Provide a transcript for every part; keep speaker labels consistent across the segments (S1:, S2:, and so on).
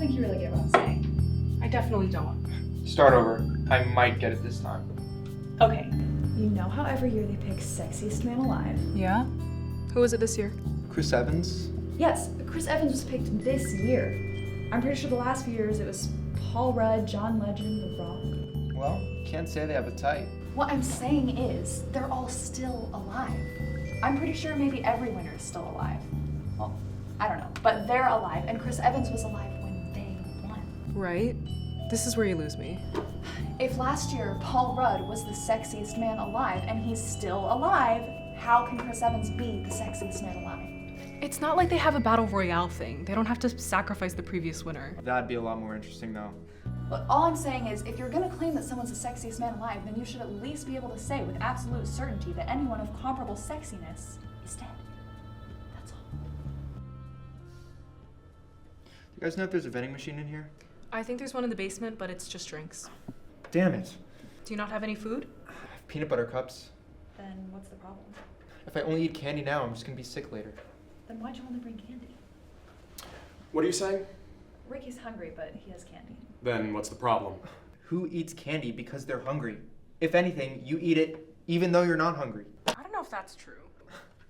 S1: think you really get what I'm saying.
S2: I definitely don't.
S3: Start over. I might get it this time.
S1: Okay. You know how every year they pick sexiest man alive?
S2: Yeah? Who was it this year?
S3: Chris Evans?
S1: Yes, Chris Evans was picked this year. I'm pretty sure the last few years it was Paul Rudd, John Legend, The Rock.
S3: Well, can't say they have a type.
S1: What I'm saying is, they're all still alive. I'm pretty sure maybe every winner is still alive. Well, I don't know, but they're alive, and Chris Evans was alive when they won.
S2: Right? This is where you lose me.
S1: If last year Paul Rudd was the sexiest man alive and he's still alive, how can Chris Evans be the sexiest man alive?
S2: It's not like they have a battle royale thing. They don't have to sacrifice the previous winner.
S3: That'd be a lot more interesting though.
S1: Look, all I'm saying is, if you're gonna claim that someone's the sexiest man alive, then you should at least be able to say with absolute certainty that anyone of comparable sexiness is dead. That's all.
S3: Do you guys know if there's a vending machine in here?
S2: I think there's one in the basement, but it's just drinks.
S3: Damn it.
S2: Do you not have any food?
S3: I have peanut butter cups.
S1: Then what's the problem?
S3: If I only eat candy now, I'm just gonna be sick later.
S1: Then why'd you only bring candy?
S4: What are you saying?
S1: Ricky's hungry, but he has candy.
S4: Then what's the problem?
S3: Who eats candy because they're hungry? If anything, you eat it even though you're not hungry.
S2: I don't know if that's true.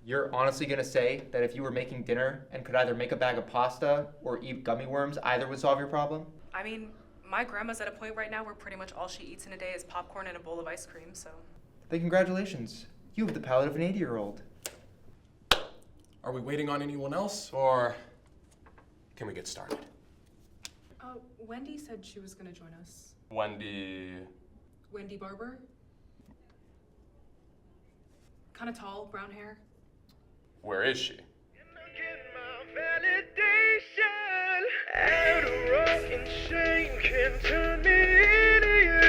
S3: You're honestly gonna say that if you were making dinner and could either make a bag of pasta or eat gummy worms, either would solve your problem?
S2: I mean, my grandma's at a point right now where pretty much all she eats in a day is popcorn and a bowl of ice cream, so.
S3: Then congratulations. You have the palate of an 80-year-old.
S4: Are we waiting on anyone else, or can we get started?
S2: Wendy said she was gonna join us.
S4: Wendy...
S2: Wendy Barber? Kinda tall, brown hair.
S4: Where is she?
S5: And a rocking chain can turn me into you.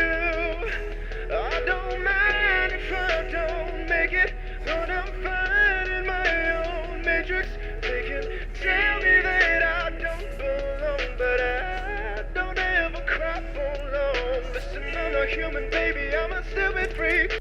S5: I don't mind if I don't make it, but I'm fine in my own matrix. They can tell me that I don't belong, but I don't ever cry for long. Listen, I'm not human, baby, I'm a stupid freak.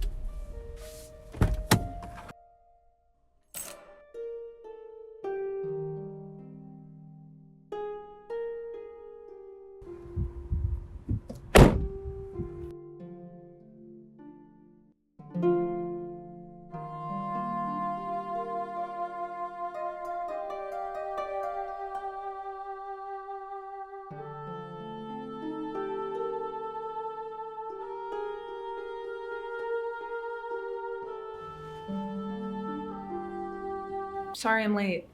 S2: Sorry I'm late.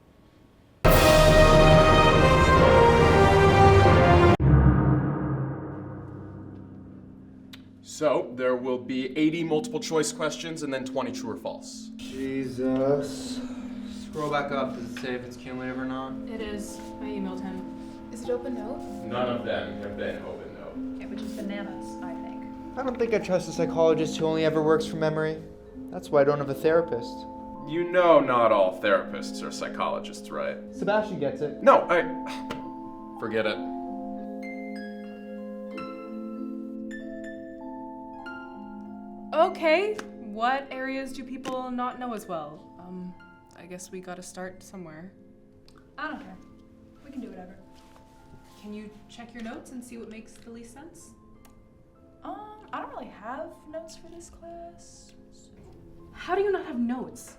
S4: So, there will be 80 multiple choice questions and then 20 true or false.
S3: Jesus. Scroll back up. Does it say if it's cumulative or not?
S2: It is. I emailed him.
S1: Is it open note?
S4: None of them have been open though.
S1: Yeah, which is bananas, I think.
S3: I don't think I trust a psychologist who only ever works from memory. That's why I don't have a therapist.
S4: You know not all therapists are psychologists, right?
S3: Sebastian gets it.
S4: No, forget it.
S2: Okay, what areas do people not know as well? I guess we gotta start somewhere.
S1: I don't care. We can do whatever.
S2: Can you check your notes and see what makes the least sense?
S1: I don't really have notes for this class.
S2: How do you not have notes?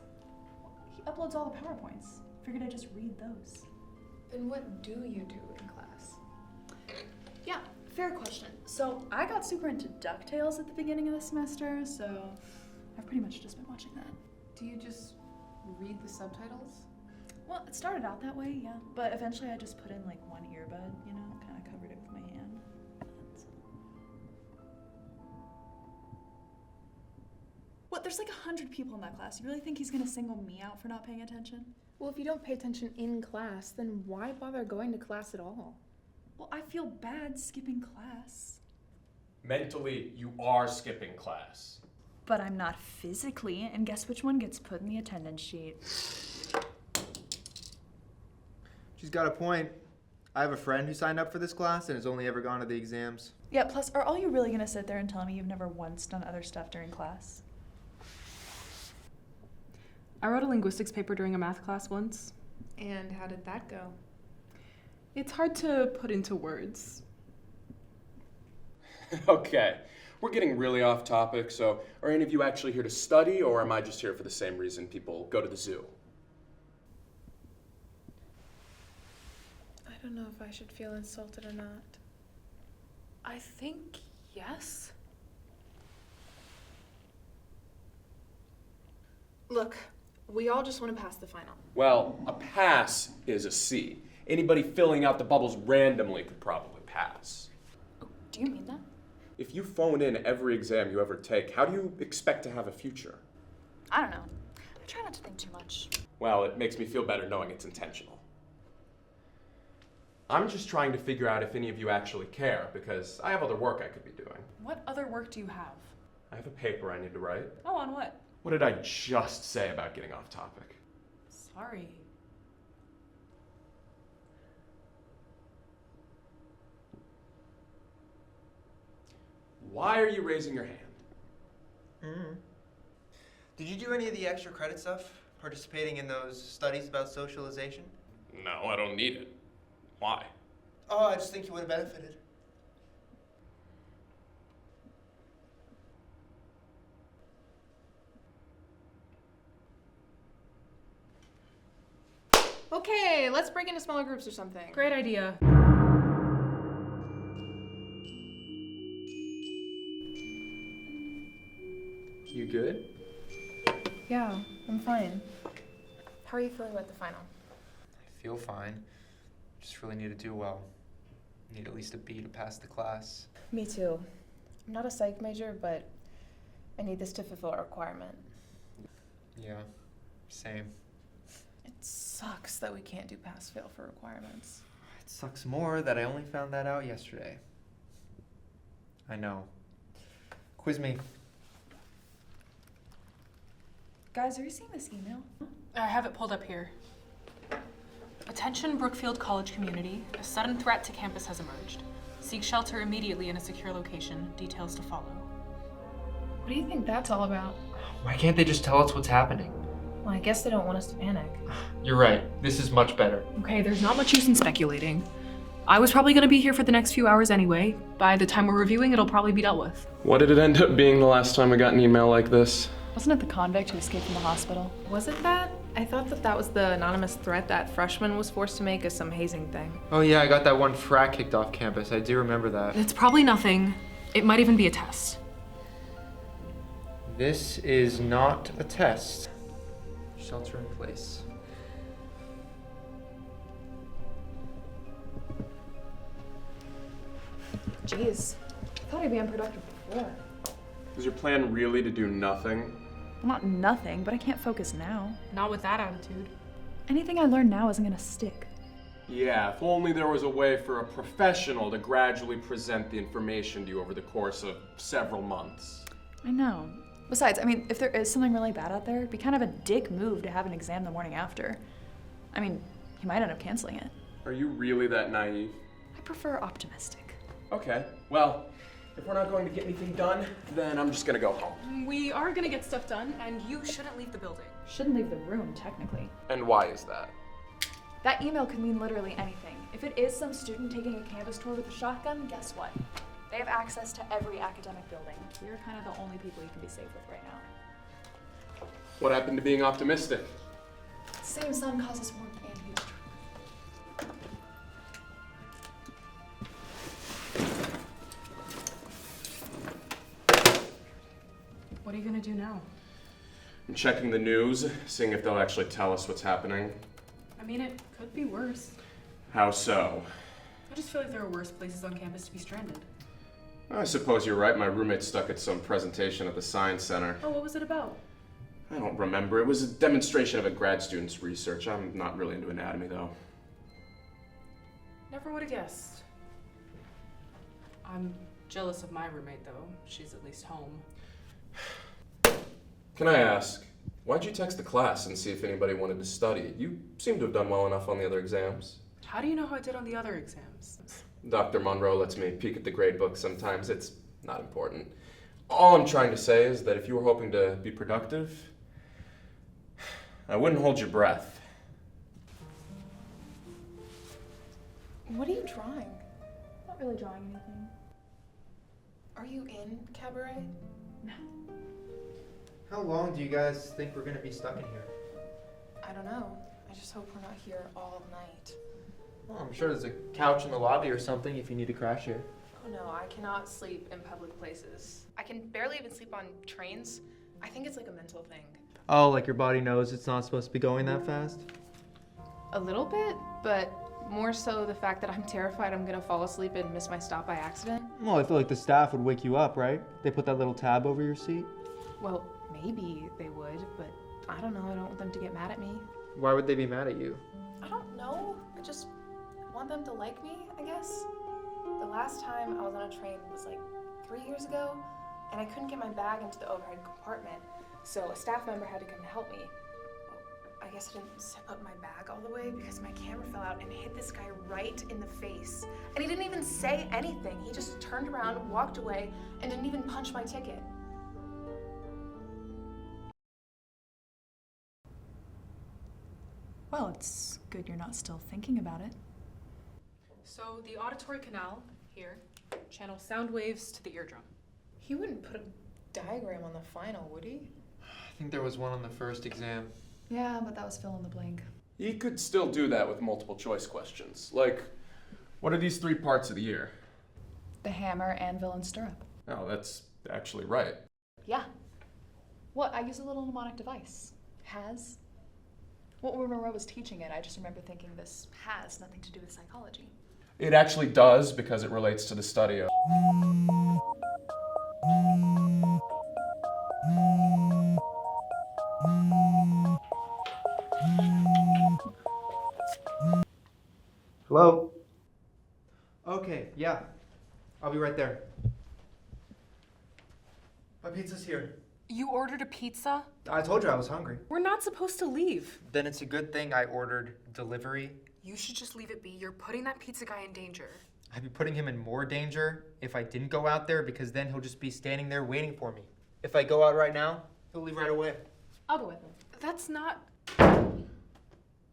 S1: He uploads all the PowerPoints. Figured I'd just read those.
S6: Then what do you do in class?
S1: Yeah, fair question. So I got super into DuckTales at the beginning of the semester, so I've pretty much just been watching that.
S6: Do you just read the subtitles?
S1: Well, it started out that way, yeah. But eventually I just put in like one earbud, you know, kind of covered it with my hand. What, there's like 100 people in that class. You really think he's gonna single me out for not paying attention?
S6: Well, if you don't pay attention in class, then why bother going to class at all?
S1: Well, I feel bad skipping class.
S4: Mentally, you are skipping class.
S1: But I'm not physically, and guess which one gets put in the attendance sheet?
S3: She's got a point. I have a friend who signed up for this class and has only ever gone to the exams.
S1: Yeah, plus, are all you really gonna sit there and tell me you've never once done other stuff during class?
S2: I wrote a linguistics paper during a math class once.
S6: And how did that go?
S2: It's hard to put into words.
S4: Okay, we're getting really off topic, so are any of you actually here to study, or am I just here for the same reason people go to the zoo?
S6: I don't know if I should feel insulted or not.
S7: I think yes.
S6: Look, we all just want to pass the final.
S4: Well, a pass is a C. Anybody filling out the bubbles randomly could probably pass.
S1: Do you mean that?
S4: If you phone in every exam you ever take, how do you expect to have a future?
S1: I don't know. I try not to think too much.
S4: Well, it makes me feel better knowing it's intentional. I'm just trying to figure out if any of you actually care, because I have other work I could be doing.
S2: What other work do you have?
S4: I have a paper I need to write.
S2: Oh, on what?
S4: What did I just say about getting off topic?
S2: Sorry.
S4: Why are you raising your hand?
S3: Did you do any of the extra credit stuff? Participating in those studies about socialization?
S4: No, I don't need it. Why?
S3: Oh, I just think you would have benefited.
S6: Okay, let's break into smaller groups or something.
S2: Great idea.
S3: You good?
S6: Yeah, I'm fine. How are you feeling about the final?
S3: I feel fine. Just really need to do well. Need at least a B to pass the class.
S6: Me too. I'm not a psych major, but I need this to fulfill a requirement.
S3: Yeah, same.
S6: It sucks that we can't do pass-fail for requirements.
S3: It sucks more that I only found that out yesterday. I know. Quiz me.
S1: Guys, are you seeing this email?
S2: I have it pulled up here. Attention Brookfield College community, a sudden threat to campus has emerged. Seek shelter immediately in a secure location. Details to follow.
S6: What do you think that's all about?
S3: Why can't they just tell us what's happening?
S6: Well, I guess they don't want us to panic.
S3: You're right. This is much better.
S2: Okay, there's not much use in speculating. I was probably gonna be here for the next few hours anyway. By the time we're reviewing, it'll probably be dealt with.
S4: What did it end up being the last time I got an email like this?
S1: Wasn't it the convict who escaped from the hospital?
S6: Was it that? I thought that was the anonymous threat that freshman was forced to make as some hazing thing.
S3: Oh yeah, I got that one frat kicked off campus. I do remember that.
S2: It's probably nothing. It might even be a test.
S3: This is not a test. Shelter in place.
S1: Jeez, I thought I'd be unproductive before.
S4: Is your plan really to do nothing?
S1: Well, not nothing, but I can't focus now.
S2: Not with that attitude.
S1: Anything I learn now isn't gonna stick.
S4: Yeah, if only there was a way for a professional to gradually present the information to you over the course of several months.
S1: I know. Besides, I mean, if there is something really bad out there, it'd be kind of a dick move to have an exam the morning after. I mean, he might end up canceling it.
S4: Are you really that naive?
S1: I prefer optimistic.
S4: Okay, well, if we're not going to get anything done, then I'm just gonna go home.
S2: We are gonna get stuff done, and you shouldn't leave the building.
S1: Shouldn't leave the room, technically.
S4: And why is that?
S1: That email could mean literally anything. If it is some student taking a campus tour with a shotgun, guess what? They have access to every academic building. We're kind of the only people you can be safe with right now.
S4: What happened to being optimistic?
S1: The same sun causes warmth and heat.
S2: What are you gonna do now?
S4: I'm checking the news, seeing if they'll actually tell us what's happening.
S2: I mean, it could be worse.
S4: How so?
S2: I just feel like there are worse places on campus to be stranded.
S4: I suppose you're right. My roommate's stuck at some presentation at the Science Center.
S2: Oh, what was it about?
S4: I don't remember. It was a demonstration of a grad student's research. I'm not really into anatomy, though.
S2: Never would have guessed. I'm jealous of my roommate, though. She's at least home.
S4: Can I ask, why'd you text the class and see if anybody wanted to study? You seem to have done well enough on the other exams.
S2: How do you know how I did on the other exams?
S4: Dr. Monroe lets me peek at the grade book sometimes. It's not important. All I'm trying to say is that if you were hoping to be productive, I wouldn't hold your breath.
S6: What are you drawing?
S1: Not really drawing anything.
S6: Are you in cabaret?
S1: No.
S3: How long do you guys think we're gonna be stuck in here?
S6: I don't know. I just hope we're not here all night.
S3: Well, I'm sure there's a couch in the lobby or something if you need to crash here.
S6: Oh no, I cannot sleep in public places. I can barely even sleep on trains. I think it's like a mental thing.
S3: Oh, like your body knows it's not supposed to be going that fast?
S6: A little bit, but more so the fact that I'm terrified I'm gonna fall asleep and miss my stop by accident.
S3: Well, I feel like the staff would wake you up, right? They put that little tab over your seat.
S6: Well, maybe they would, but I don't know. I don't want them to get mad at me.
S3: Why would they be mad at you?
S6: I don't know. I just want them to like me, I guess. The last time I was on a train was like 3 years ago, and I couldn't get my bag into the overhead compartment, so a staff member had to come help me. Well, I guess I didn't zip up my bag all the way because my camera fell out and hit this guy right in the face. And he didn't even say anything. He just turned around, walked away, and didn't even punch my ticket.
S1: Well, it's good you're not still thinking about it.
S2: So the auditory canal here channels sound waves to the eardrum.
S6: He wouldn't put a diagram on the final, would he?
S3: I think there was one on the first exam.
S1: Yeah, but that was fill in the blank.
S4: You could still do that with multiple choice questions. Like, what are these 3 parts of the ear?
S1: The hammer, anvil, and stirrup.
S4: Oh, that's actually right.
S1: Yeah. What? I use a little mnemonic device. Has. Well, when Monroe was teaching it, I just remember thinking this has nothing to do with psychology.
S4: It actually does because it relates to the study of.
S3: Hello? Okay, yeah. I'll be right there. My pizza's here.
S2: You ordered a pizza?
S3: I told you I was hungry.
S2: We're not supposed to leave.
S3: Then it's a good thing I ordered delivery.
S2: You should just leave it be. You're putting that pizza guy in danger.
S3: I'd be putting him in more danger if I didn't go out there because then he'll just be standing there waiting for me. If I go out right now, he'll leave right away.
S1: I'll go with him.
S2: That's not...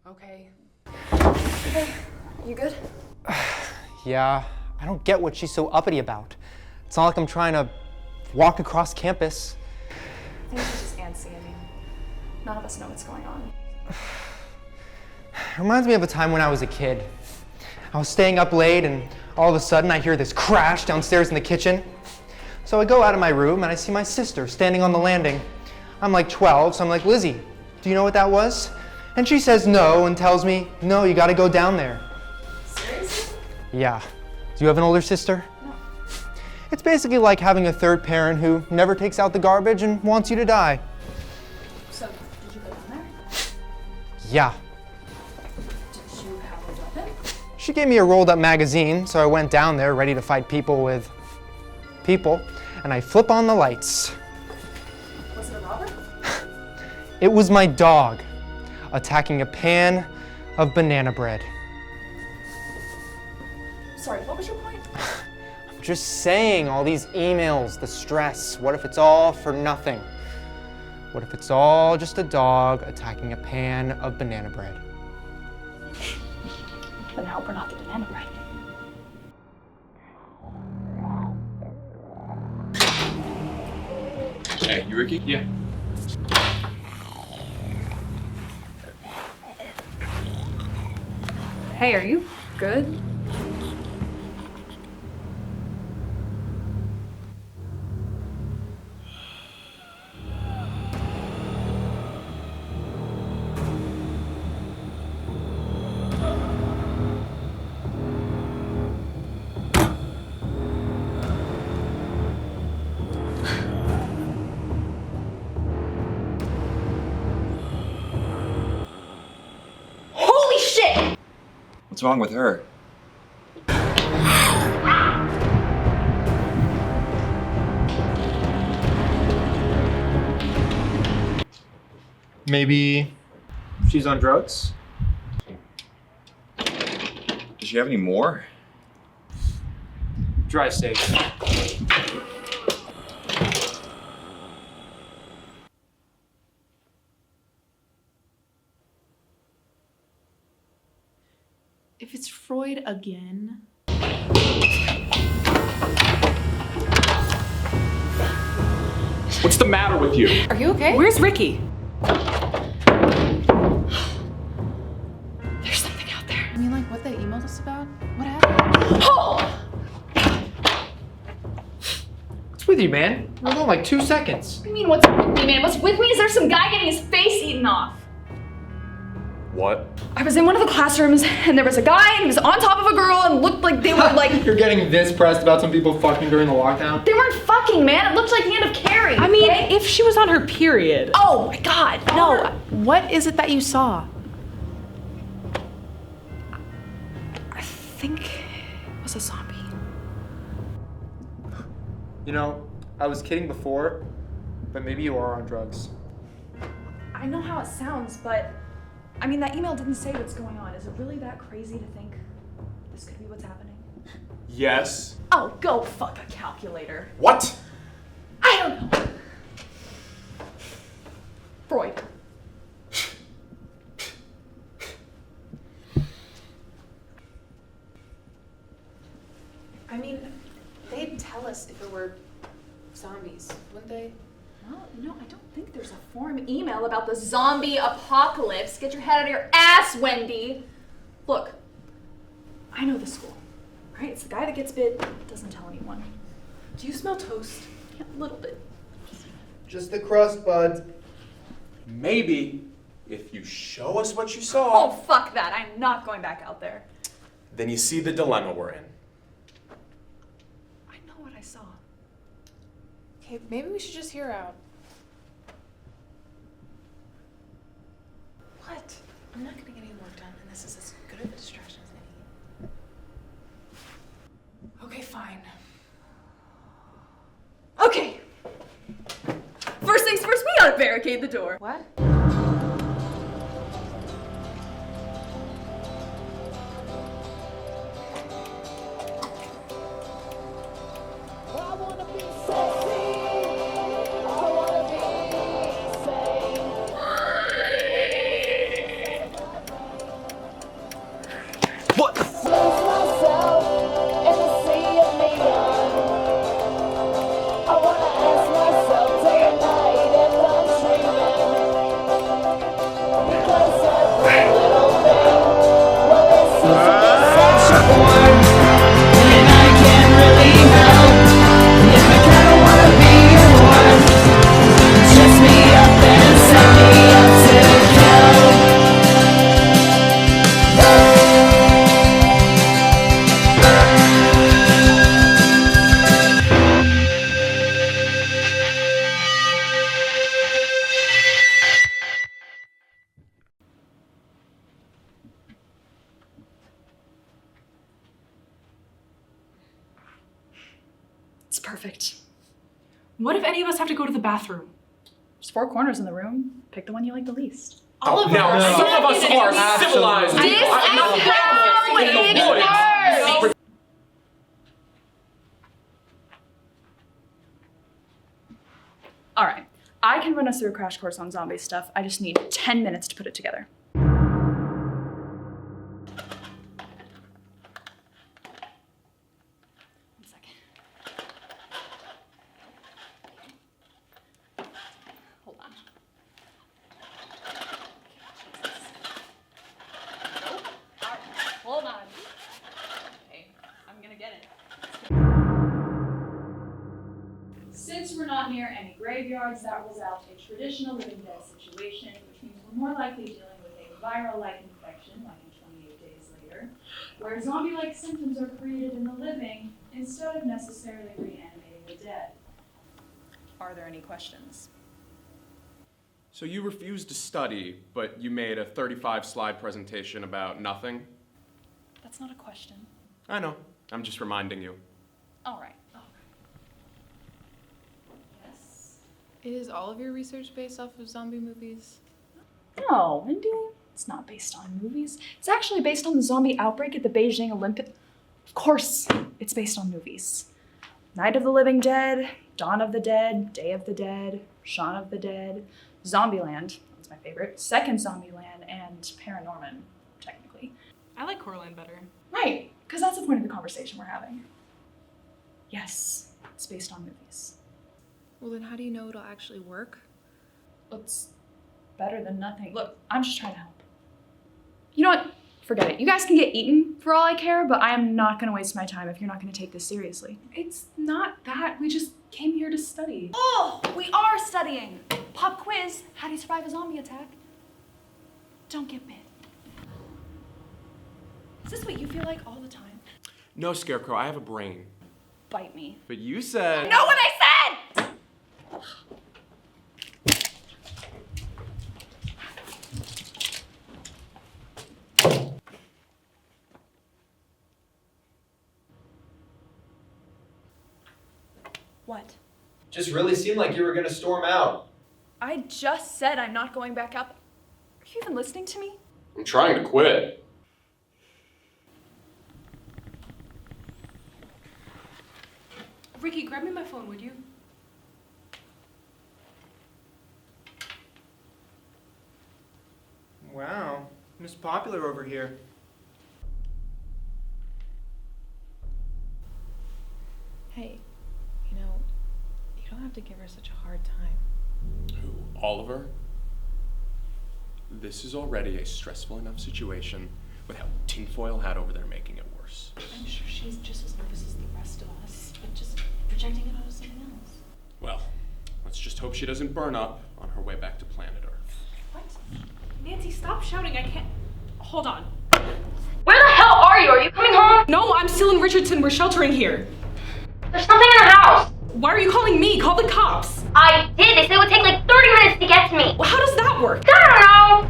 S2: Okay.
S1: Hey, you good?
S3: Yeah, I don't get what she's so uppity about. It's not like I'm trying to walk across campus.
S1: I think she's just antsy. I mean, none of us know what's going on.
S3: It reminds me of a time when I was a kid. I was staying up late and all of a sudden I hear this crash downstairs in the kitchen. So I go out of my room and I see my sister standing on the landing. I'm like 12, so I'm like, Lizzie, do you know what that was? And she says no and tells me, no, you gotta go down there.
S1: Seriously?
S3: Yeah. Do you have an older sister?
S1: No.
S3: It's basically like having a third parent who never takes out the garbage and wants you to die.
S1: So, did you go down there?
S3: Yeah.
S1: Did you have a weapon?
S3: She gave me a rolled up magazine, so I went down there ready to fight people with people, and I flip on the lights.
S1: Was it a robber?
S3: It was my dog attacking a pan of banana bread.
S1: Sorry, what was your point?
S3: I'm just saying, all these emails, the stress, what if it's all for nothing? What if it's all just a dog attacking a pan of banana bread?
S1: Then hope we're not the banana bread.
S4: Hey, you Ricky? Yeah.
S1: Hey, are you good? Holy shit!
S8: What's wrong with her?
S3: Maybe she's on drugs?
S8: Does she have any more?
S3: Drive safe.
S9: If it's Freud again.
S10: What's the matter with you?
S9: Are you okay?
S2: Where's Ricky?
S9: There's something out there. I mean, like what they emailed us about? What happened?
S3: Oh! What's with you, man? We're going like 2 seconds.
S1: What do you mean, what's with me, man? What's with me is there's some guy getting his face eaten off.
S10: What?
S1: I was in one of the classrooms and there was a guy and he was on top of a girl and looked like they were like...
S3: You're getting this pressed about some people fucking during the lockdown?
S1: They weren't fucking, man. It looked like the end of Carrie.
S2: I mean,
S1: okay?
S2: if she was on her period.
S1: Oh my god, no.
S9: What is it that you saw?
S1: I think it was a zombie.
S3: You know, I was kidding before, but maybe you are on drugs.
S1: I know how it sounds, but I mean, that email didn't say what's going on. Is it really that crazy to think this could be what's happening?
S10: Yes.
S1: Oh, go fuck a calculator.
S10: What?
S1: I don't know. Freud.
S9: I mean, they'd tell us if it were zombies, wouldn't they?
S1: Well, you know, I don't think there's a forum email about the zombie apocalypse. Get your head out of your ass, Wendy. Look, I know the school, right? It's the guy that gets bit, doesn't tell anyone.
S9: Do you smell toast?
S1: Yeah, a little bit.
S3: Just the crust, bud.
S10: Maybe if you show us what you
S1: Oh,
S10: saw,
S1: fuck that. I'm not going back out there.
S10: then you see the dilemma we're in.
S1: I know what I saw.
S9: Okay, maybe we should just hear out. What? I'm not gonna get any work done, and this is as good of a distraction as any. Okay, fine.
S1: Okay. First things first, we gotta barricade the door.
S9: What?
S1: It's perfect.
S2: What if any of us have to go to the bathroom?
S1: There's 4 corners in the room. Pick the one you like the least.
S10: All of now, some of us are civilized.
S1: This is how it works. All right, I can run us through a crash course on zombie stuff. I just need 10 minutes to put it together. One second. Hold on. Nope. All right, hold on. Okay, I'm gonna get it. Since we're not near any graveyards, that rules out a traditional living dead situation, which means we're more likely dealing with a viral-like infection, like in 28 days later, where zombie-like symptoms are created in the living instead of necessarily reanimating the dead. Are there any questions?
S10: So you refused to study, but you made a 35-slide presentation about nothing?
S1: That's not a question.
S10: I know. I'm just reminding you.
S1: All right. Yes?
S9: Is all of your research based off of zombie movies?
S1: No, Wendy. It's not based on movies. It's actually based on the zombie outbreak at the Beijing Olympic. Of course, it's based on movies. Night of the Living Dead, Dawn of the Dead, Day of the Dead, Shaun of the Dead, Zombieland, that's my favorite, Second Zombieland, and Paranorman, technically.
S2: I like Coraline better.
S1: Right, because that's the point of the conversation we're having. Yes, it's based on movies.
S6: Well, then how do you know it'll actually work?
S1: It's better than nothing. Look, I'm just trying to help. You know what? Forget it. You guys can get eaten for all I care, but I am not going to waste my time if you're not going to take this seriously.
S9: It's not that. We just came here to study.
S1: Oh, we are studying. Pop quiz. How do you survive a zombie attack? Don't get bit. Is this what you feel like all the time?
S10: No, Scarecrow, I have a brain.
S1: Bite me.
S10: But you said.
S1: I know what I said! What?
S3: Just really seemed like you were gonna storm out.
S1: I just said I'm not going back up. Are you even listening to me?
S4: I'm trying to quit.
S2: Ricky, grab me my phone, would you?
S3: Wow, Miss Popular over here.
S6: Hey, you know, you don't have to give her such a hard time.
S10: Who? Oliver? This is already a stressful enough situation without tinfoil hat over there making it worse.
S9: I'm sure she's just as nervous as the rest of us, but just projecting it onto something else.
S10: Well, let's just hope she doesn't burn up on her way back to planet Earth.
S2: What? Nancy, stop shouting. I can't. Hold on.
S11: Where the hell are you? Are you coming home?
S2: No, I'm still in Richardson. We're sheltering here.
S11: There's something in the house.
S2: Why are you calling me? Call the cops.
S11: I did. They said it would take like 30 minutes to get to me.
S2: Well, how does that work?
S11: I don't know.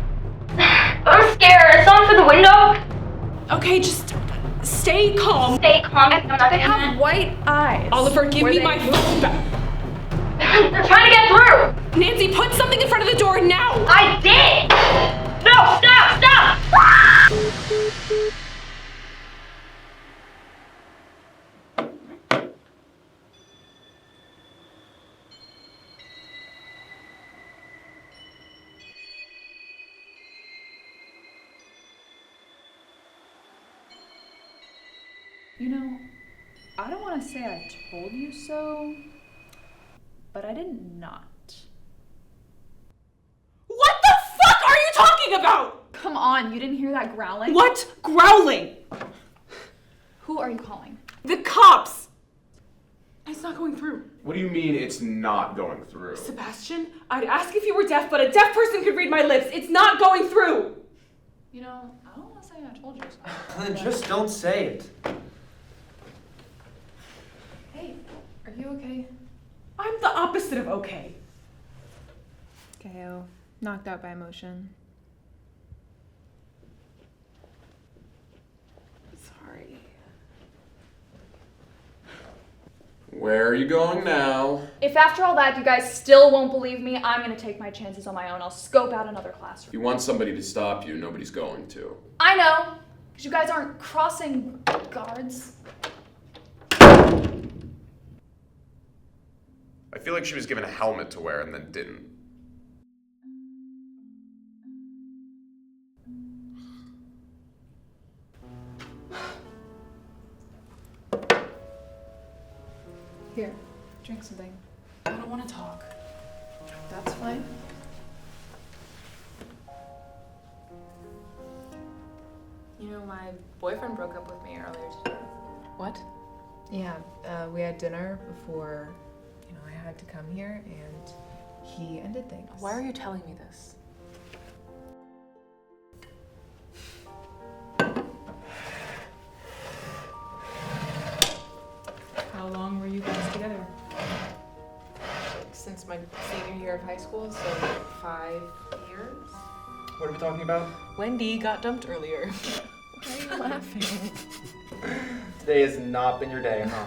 S11: I'm scared. Is someone through the window?
S2: Okay, just stay calm.
S11: Stay calm. I'm not
S1: They
S11: doing
S1: have
S11: that.
S1: white eyes.
S2: Oliver, give
S1: Were
S2: me
S1: they-
S2: my phone back.
S11: They're trying to get through.
S2: Nancy, put something in front of the door now.
S11: I did. No, stop, stop.
S1: You know, I don't want to say I told you so, but I did not.
S2: What the fuck are you talking about?
S1: Come on, you didn't hear that growling?
S2: What? Growling.
S1: Who are you calling?
S2: The cops. It's not going through.
S10: What do you mean it's not going through?
S2: Sebastian, I'd ask if you were deaf, but a deaf person could read my lips. It's not going through.
S1: You know, I don't want to say I told you so.
S3: Then just don't say it.
S1: Hey, are you okay?
S2: I'm the opposite of okay.
S6: KO. Knocked out by emotion.
S2: Sorry.
S4: Where are you going now?
S1: If after all that you guys still won't believe me, I'm gonna take my chances on my own. I'll scope out another
S4: If
S1: classroom.
S4: you want somebody to stop you, nobody's going to.
S1: I know, because you guys aren't crossing guards.
S4: I feel like she was given a helmet to wear and then didn't.
S6: Here, drink something.
S2: I don't want to talk.
S6: That's fine. You know, my boyfriend broke up with me earlier today.
S2: What?
S6: Yeah, we had dinner before, I had to come here, and he ended things.
S2: Why are you telling me this? How long were you guys together?
S6: Since my senior year of high school, so 5 years.
S3: What are we talking about?
S2: Wendy got dumped earlier.
S6: Why are you laughing?
S3: Today has not been your day, huh?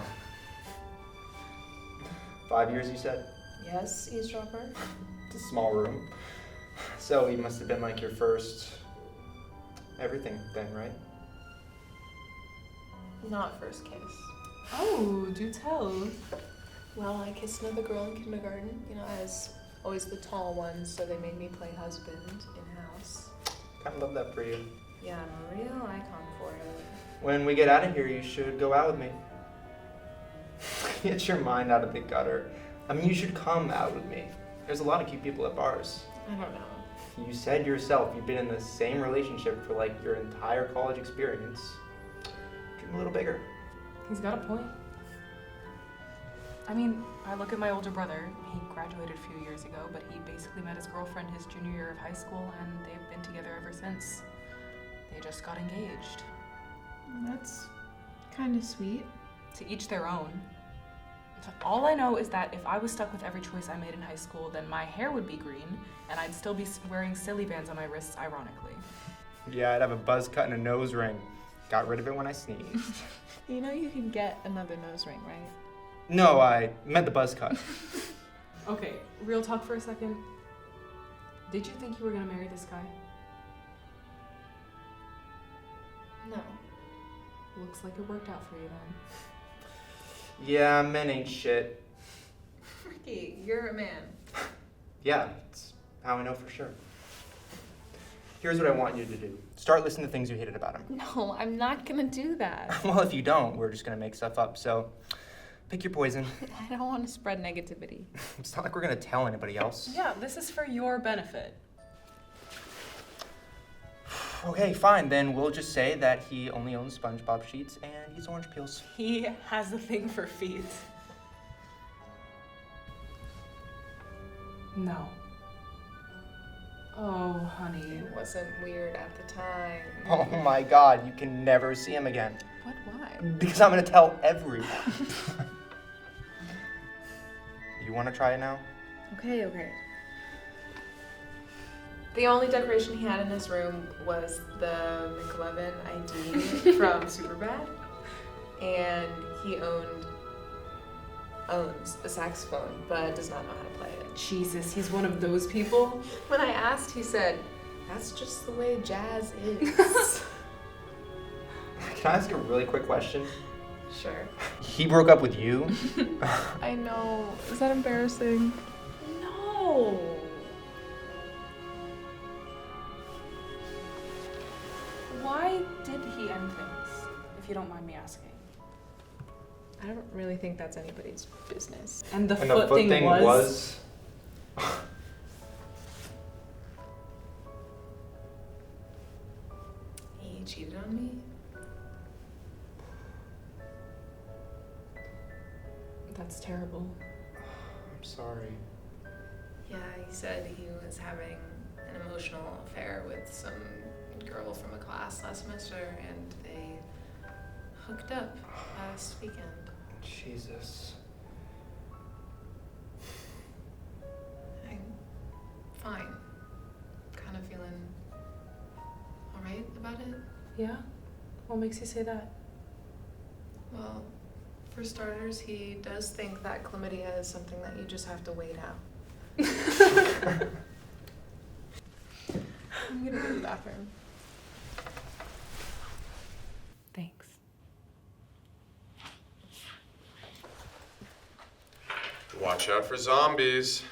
S3: 5 years, you said?
S6: Yes, eavesdropper.
S3: It's a small room. So he must have been like your first everything then, right?
S6: Not first kiss.
S2: Oh, do tell.
S6: Well, I kissed another girl in kindergarten. I was always the tall one, so they made me play husband in house.
S3: Kind of love that for you.
S6: Yeah, I'm a real icon for it.
S3: When we get out of here, you should go out with me. Get your mind out of the gutter. I mean, you should come out with me. There's a lot of cute people at bars.
S6: I don't know.
S3: You said yourself you've been in the same relationship for like your entire college experience. Dream a little bigger.
S2: He's got a point. I mean, I look at my older brother. He graduated a few years ago, but he basically met his girlfriend his junior year of high school, and they've been together ever since. They just got engaged.
S6: That's kind of sweet.
S2: To each their own. All I know is that if I was stuck with every choice I made in high school, then my hair would be green, and I'd still be wearing silly bands on my wrists, ironically.
S3: Yeah, I'd have a buzz cut and a nose ring. Got rid of it when I sneezed.
S6: You know you can get another nose ring, right?
S3: No, I meant the buzz cut.
S2: Okay, real talk for a second. Did you think you were gonna marry this guy?
S6: No.
S2: Looks like it worked out for you then.
S3: Yeah, men ain't shit.
S6: Ricky, you're a man.
S3: Yeah, it's how I know for sure. Here's what I want you to do. Start listing the things you hated about him.
S6: No, I'm not gonna do that.
S3: Well, if you don't, we're just gonna make stuff up, so pick your poison.
S6: I don't want to spread negativity.
S3: It's not like we're gonna tell anybody else.
S2: Yeah, this is for your benefit.
S3: Okay, fine, then we'll just say that he only owns SpongeBob sheets and eats orange peels.
S2: He has a thing for feet. No. Oh, honey.
S6: It wasn't weird at the time.
S3: Oh my god, you can never see him again.
S6: What? Why?
S3: Because I'm gonna tell everyone. You wanna try it now?
S6: Okay. The only decoration he had in his room was the McLovin ID from Superbad, and he owns a saxophone, but does not know how to play it.
S2: Jesus, he's one of those people?
S6: When I asked, he said, "That's just the way jazz is."
S3: Can I ask a really quick question?
S6: Sure.
S3: He broke up with you?
S6: I know. Is that embarrassing?
S2: No. Why did he end things, if you don't mind me asking?
S6: I don't really think that's anybody's business.
S2: And the
S3: And
S2: foot
S3: the foot
S2: thing was...
S6: He cheated on me?
S2: That's terrible.
S3: I'm sorry.
S6: Yeah, he said he was having an emotional affair with some girl from a class last semester, and they hooked up last weekend.
S3: Jesus.
S6: I'm fine. Kind of feeling alright about it.
S2: Yeah? What makes you say that?
S6: Well, for starters, he does think that chlamydia is something that you just have to wait out. I'm gonna go to the bathroom.
S2: Thanks.
S4: Watch out for zombies.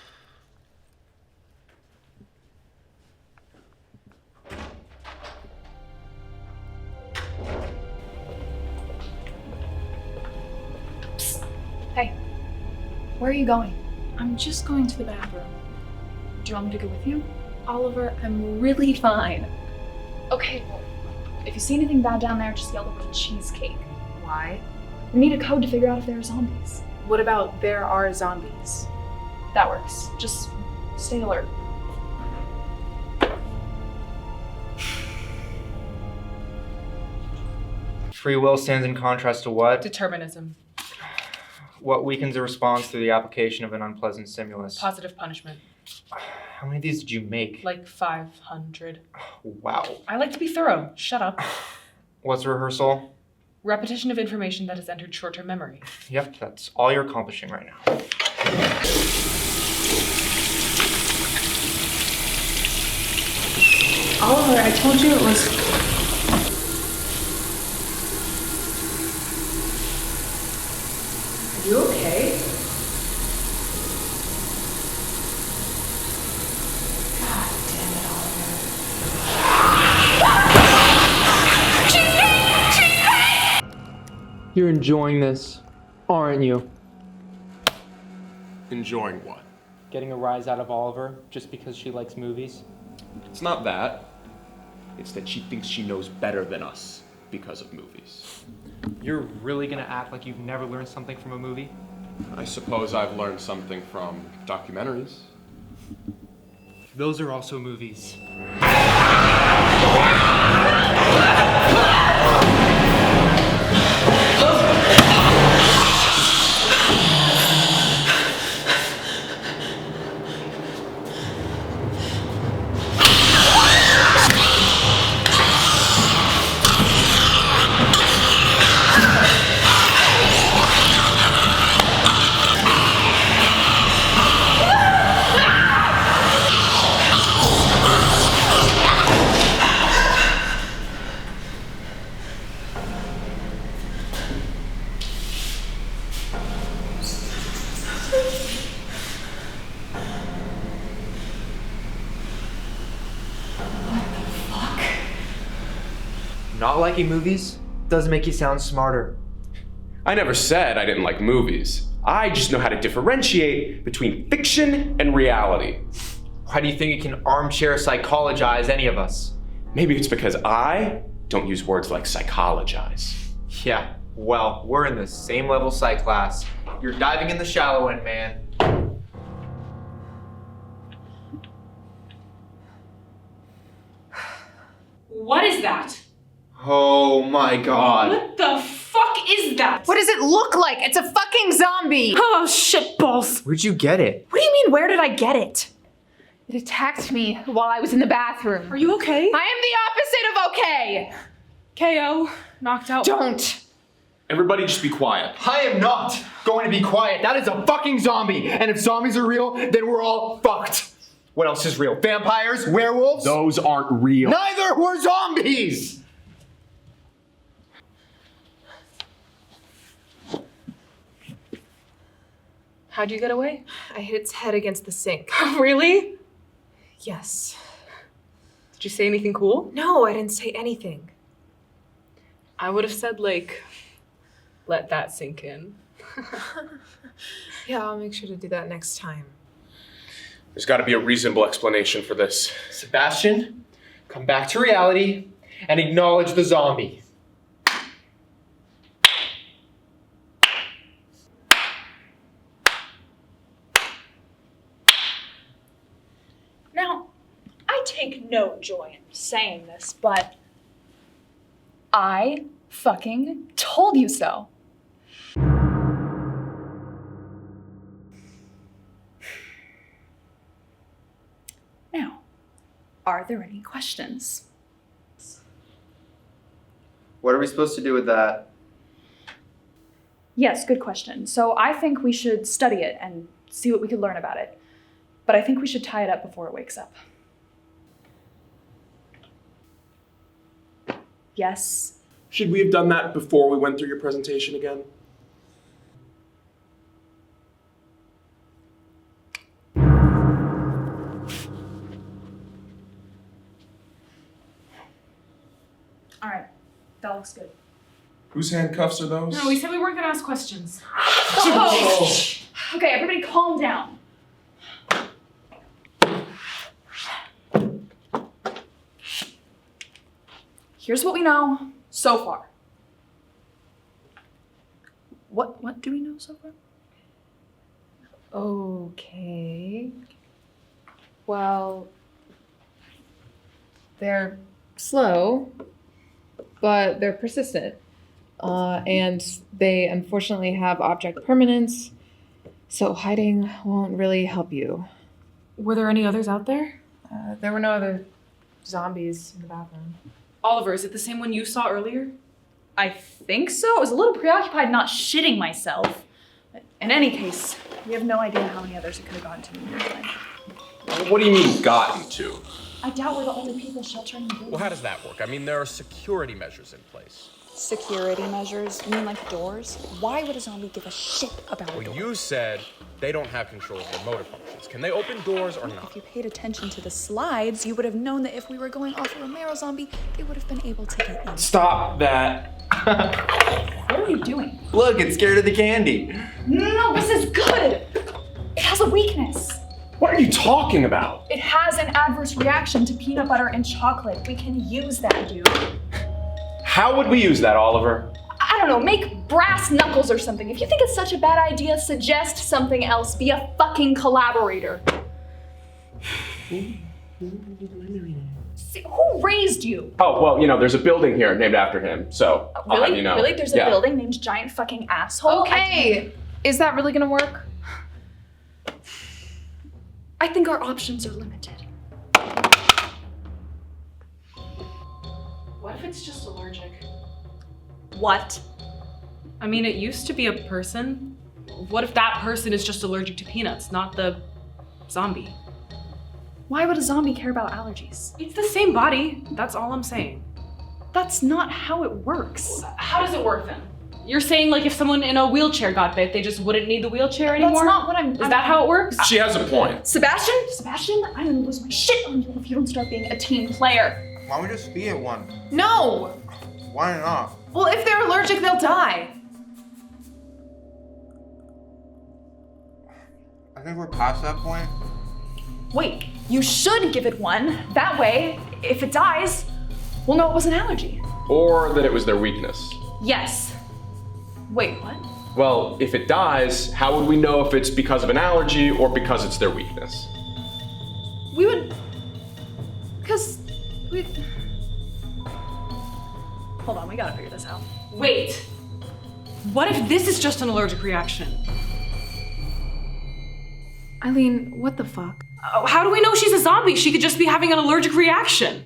S1: Hey, where are you going?
S7: I'm just going to the bathroom.
S1: Do you want me to go with you?
S7: Oliver, I'm really fine.
S1: Okay, well, if you see anything bad down there, just yell the word cheesecake.
S7: Why?
S1: We need a code to figure out if there are zombies.
S7: What about there are zombies?
S1: That works. Just stay alert.
S3: Free will stands in contrast to what?
S2: Determinism.
S3: What weakens a response through the application of an unpleasant stimulus?
S2: Positive punishment.
S3: How many of these did you make?
S2: Like 500.
S3: Wow.
S2: I like to be thorough. Shut up.
S3: What's rehearsal?
S2: Repetition of information that has entered short-term memory.
S3: Yep, that's all you're accomplishing right now.
S7: Oliver, I told you it was... Are you okay? God damn it, Oliver.
S3: You're enjoying this, aren't you?
S10: Enjoying what?
S3: Getting a rise out of Oliver just because she likes movies?
S10: It's not that. It's that she thinks she knows better than us because of movies.
S3: You're really gonna act like you've never learned something from a movie?
S10: I suppose I've learned something from documentaries.
S3: Those are also movies. Not liking movies doesn't make you sound smarter.
S10: I never said I didn't like movies. I just know how to differentiate between fiction and reality.
S3: Why do you think you can armchair psychologize any of us?
S10: Maybe it's because I don't use words like psychologize.
S3: Yeah, well, we're in the same level psych class. You're diving in the shallow end, man.
S7: What is that?
S3: Oh my god.
S7: What the fuck is that?
S9: What does it look like? It's a fucking zombie!
S7: Oh, shitballs.
S3: Where'd you get it?
S9: What do you mean, where did I get it? It attacked me while I was in the bathroom.
S7: Are you okay?
S9: I am the opposite of okay!
S7: KO. Knocked out.
S9: Don't!
S10: Everybody just be quiet.
S3: I am not going to be quiet. That is a fucking zombie. And if zombies are real, then we're all fucked. What else is real? Vampires? Werewolves?
S10: Those aren't real.
S3: Neither were zombies!
S7: How'd you get away?
S9: I hit its head against the sink.
S7: Really?
S9: Yes.
S7: Did you say anything cool?
S9: No, I didn't say anything.
S7: I would have said, like, let that sink in.
S9: Yeah, I'll make sure to do that next time.
S10: There's got to be a reasonable explanation for this.
S3: Sebastian, come back to reality and acknowledge the zombie.
S1: Now, I take no joy in saying this, but I fucking told you so. Now, are there any questions?
S3: What are we supposed to do with that?
S1: Yes, good question. So I think we should study it and see what we could learn about it. But I think we should tie it up before it wakes up. Yes.
S10: Should we have done that before we went through your presentation again?
S1: All right, that looks good.
S10: Whose handcuffs are those?
S7: No, we said we weren't gonna ask questions.
S1: Okay, everybody calm down. Here's what we know so far. What do we know so far?
S9: Okay. Well, they're slow, but they're persistent. And they unfortunately have object permanence, so hiding won't really help you.
S7: Were there any others out there?
S9: There were no other zombies in the bathroom.
S7: Oliver, is it the same one you saw earlier?
S1: I think so. I was a little preoccupied not shitting myself. In any case, we have no idea how many others it could have gotten to in the meantime.
S10: What do you mean gotten to?
S1: I doubt we're the only people sheltering the building.
S10: Well, how does that work? I mean, there are security measures in place.
S1: Security measures? You mean like doors? Why would a zombie give a shit about a
S10: Well,
S1: door?
S10: you said they don't have control of their motor functions. Can they open doors or not?
S1: If you paid attention to the slides, you would have known that if we were going off a Romero zombie, they would have been able to get in.
S3: Stop that.
S1: What are you doing?
S3: Look, it's scared of the candy.
S1: No, this is good! It has a weakness.
S10: What are you talking about?
S1: It has an adverse reaction to peanut butter and chocolate. We can use that, dude.
S10: How would we use that, Oliver?
S1: I don't know, make brass knuckles or something. If you think it's such a bad idea, suggest something else. Be a fucking collaborator. See, who raised you?
S10: Oh, well, there's a building here named after him, so I'll have you know.
S1: Really? There's a
S10: Yeah.
S1: building named Giant Fucking Asshole?
S9: Okay, is that really gonna work?
S1: I think our options are limited.
S7: What if it's just allergic?
S1: What?
S7: I mean, it used to be a person. What if that person is just allergic to peanuts, not the zombie?
S1: Why would a zombie care about allergies?
S7: It's the same body. That's all I'm saying.
S1: That's not how it works.
S7: How does it work then? You're saying like if someone in a wheelchair got bit, they just wouldn't need the wheelchair anymore?
S1: That's not what I'm...
S7: Is that how it works?
S10: She has a point.
S1: Sebastian, I'm gonna lose my shit on you if you don't start being a team player.
S3: Why don't we just be at one?
S9: No!
S3: Why not?
S9: Well, if they're allergic, they'll die.
S3: I think we're past that point.
S1: Wait, you should give it one. That way, if it dies, we'll know it was an allergy.
S10: Or that it was their weakness.
S1: Yes. Wait, what?
S10: Well, if it dies, how would we know if it's because of an allergy or because it's their weakness?
S1: We would... Because we... Hold on, we gotta figure this out.
S7: Wait. What if this is just an allergic reaction?
S1: Eileen, what the fuck?
S7: How do we know she's a zombie? She could just be having an allergic reaction.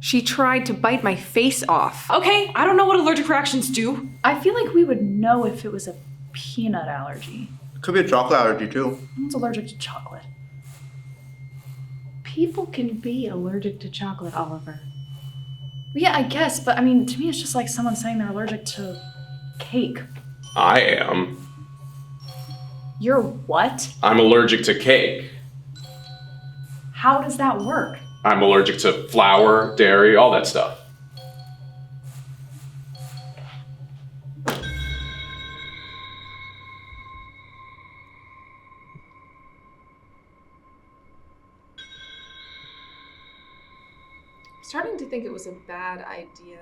S9: She tried to bite my face off.
S7: Okay, I don't know what allergic reactions do.
S1: I feel like we would know if it was a peanut allergy.
S3: Could be a chocolate allergy too.
S1: Someone's allergic to chocolate.
S7: People can be allergic to chocolate, Oliver.
S1: Yeah, I guess, but I mean, to me it's just like someone saying they're allergic to cake.
S10: I am.
S1: You're what?
S10: I'm allergic to cake.
S1: How does that work?
S10: I'm allergic to flour, dairy, all that stuff.
S9: I'm starting to think it was a bad idea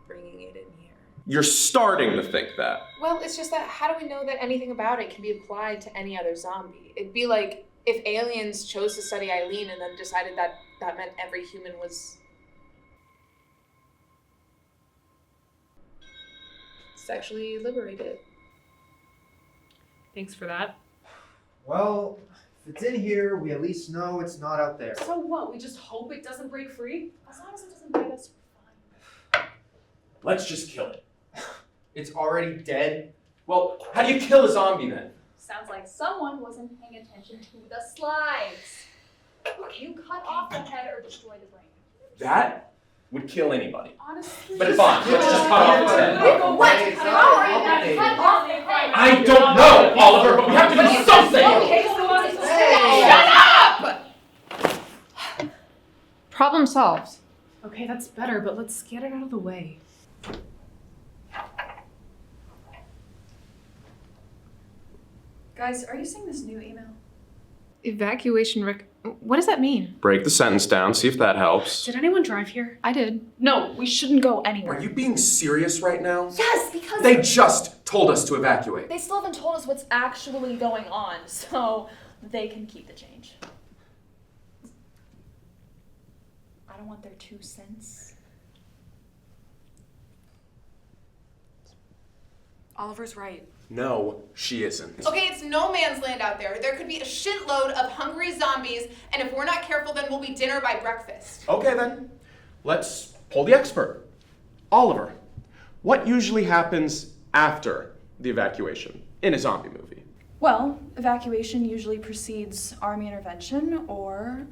S9: bringing it in here.
S10: You're starting to think that.
S9: Well, it's just that how do we know that anything about it can be applied to any other zombie? It'd be like if aliens chose to study Eileen and then decided that that meant every human was sexually liberated.
S7: Thanks for that.
S3: Well, if it's in here, we at least know it's not out there.
S7: So what? We just hope it doesn't break free?
S1: As long as it doesn't bite us, we're fine.
S10: Let's just kill it.
S3: It's already dead.
S10: Well, how do you kill a zombie then?
S1: Sounds like someone wasn't paying attention to the slides. You cut off the head or destroy the brain.
S10: That would kill anybody.
S1: Honestly.
S10: But fine, let's just cut off its head.
S1: What? How are you gonna cut off the head?
S10: I don't know, Oliver, but we have to do something!
S1: Okay, so shut up!
S9: Problem solved.
S7: Okay, that's better, but let's get it out of the way.
S1: Guys, are you seeing this new email?
S9: Evacuation what does that mean?
S10: Break the sentence down, see if that helps.
S7: Did anyone drive here?
S9: I did.
S1: No, we shouldn't go anywhere.
S4: Are you being serious right now?
S1: Yes, because
S4: They just told us to evacuate.
S1: they still haven't told us what's actually going on, so they can keep the change. I don't want their 2 cents.
S7: Oliver's right.
S4: No, she isn't.
S12: Okay, it's no man's land out there. There could be a shitload of hungry zombies, and if we're not careful, then we'll be dinner by breakfast.
S10: Okay then, let's pull the expert. Oliver, what usually happens after the evacuation in a zombie movie?
S1: Well, evacuation usually precedes army intervention or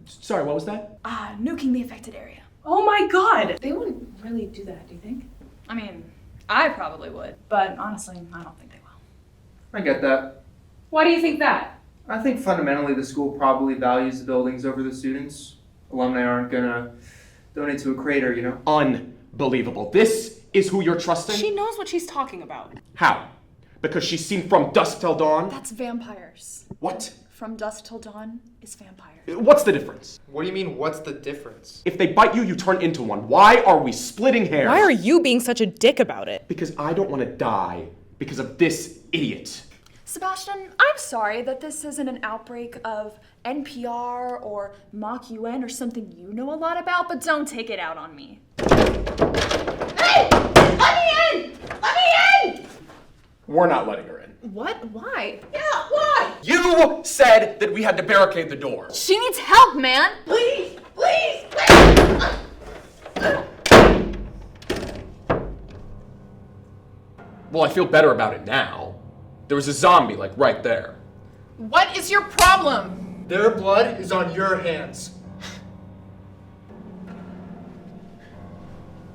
S10: Sorry, what was that?
S1: Nuking the affected area.
S7: Oh my god!
S6: They wouldn't really do that, do you think?
S1: I mean, I probably would, but honestly, I don't think they will.
S3: I get that.
S7: Why do you think that?
S3: I think fundamentally the school probably values the buildings over the students. Alumni aren't gonna donate to a crater, you know?
S10: Unbelievable. This is who you're trusting?
S7: She knows what she's talking about.
S10: How? Because she's seen From Dusk Till Dawn?
S1: That's vampires.
S10: What?
S1: From Dusk Till Dawn is vampires.
S10: What's the difference?
S3: What do you mean, what's the difference?
S10: If they bite you, you turn into one. Why are we splitting hairs?
S7: Why are you being such a dick about it?
S10: Because I don't want to die because of this idiot.
S1: Sebastian, I'm sorry that this isn't an outbreak of NPR or Mock UN or something you know a lot about, but don't take it out on me.
S12: Hey! Let me in! Let me in!
S10: We're not letting her in.
S6: What? Why?
S12: Yeah, why?
S10: You said that we had to barricade the door.
S1: She needs help, man!
S12: Please! Please! Please!
S10: Well, I feel better about it now. There was a zombie, like, right there.
S12: What is your problem?
S3: Their blood is on your hands.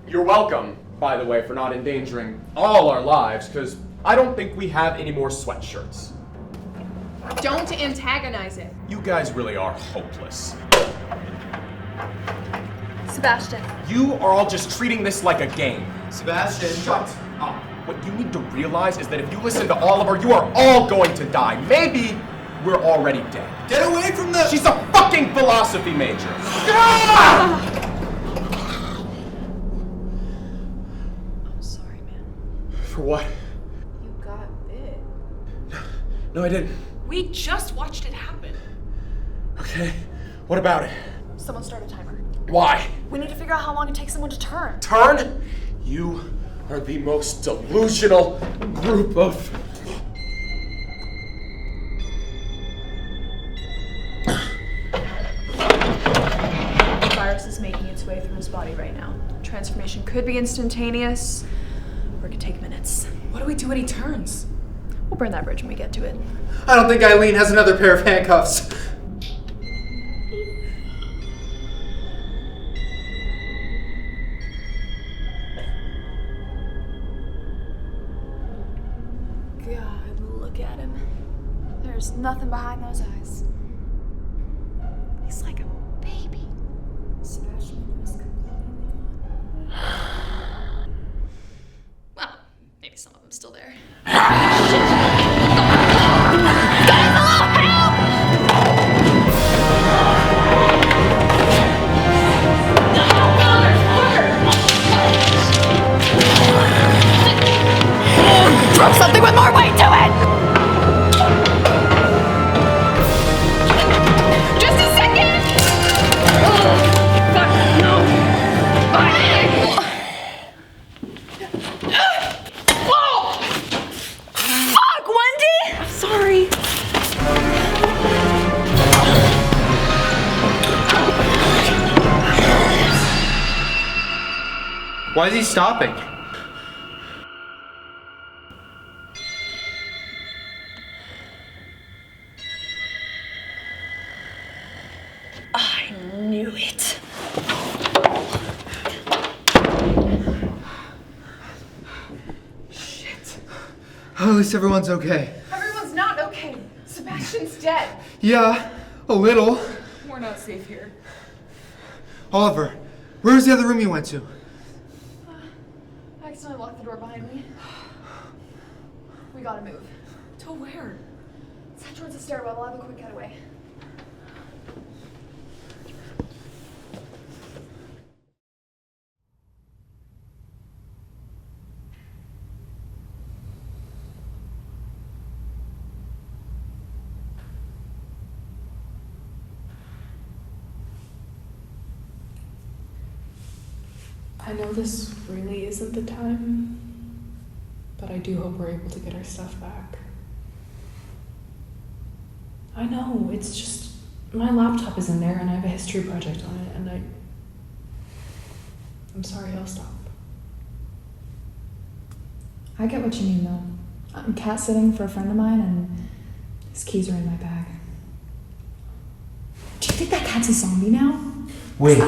S10: You're welcome, by the way, for not endangering all our lives, because I don't think we have any more sweatshirts.
S6: Don't antagonize it.
S10: You guys really are hopeless.
S1: Sebastian.
S10: You are all just treating this like a game.
S3: Sebastian.
S10: Shut up. What you need to realize is that if you listen to Oliver, you are all going to die. Maybe we're already dead.
S3: Get away from the—
S10: She's a fucking philosophy major. Ah!
S6: I'm sorry, man.
S10: For what?
S6: You got bit.
S10: No, I didn't.
S7: We just watched it happen.
S10: Okay. What about it?
S1: Someone start a timer.
S10: Why?
S1: We need to figure out how long it takes someone to turn.
S10: Turn? You are the most delusional group of...
S1: The virus is making its way through his body right now. Transformation could be instantaneous, or it could take minutes.
S7: What do we do when he turns?
S1: We'll burn that bridge when we get to it.
S3: I don't think Eileen has another pair of handcuffs.
S1: God, look at him. There's nothing behind those eyes. He's like a baby. Sebastian is completely gone. Well, maybe some of them's still there.
S11: Throw something with more weight to it! Just a second! Fuck, no! Whoa! Fuck, Wendy! I'm sorry.
S3: Why is he stopping?
S1: I knew it.
S3: Shit. At least everyone's okay.
S6: Everyone's not okay. Sebastian's dead.
S3: Yeah, a little.
S7: We're not safe here.
S3: Oliver, where's the other room you went to?
S1: I accidentally locked the door behind me. We gotta move.
S7: To where?
S1: Let's head towards the stairwell. We'll have a quick getaway.
S2: I know this really isn't the time, but I do hope we're able to get our stuff back. I know, it's just my laptop is in there and I have a history project on it, and I'm sorry, I'll stop.
S1: I get what you mean, though. I'm cat sitting for a friend of mine, and his keys are in my bag. Do you think that cat's a zombie now?
S3: Wait,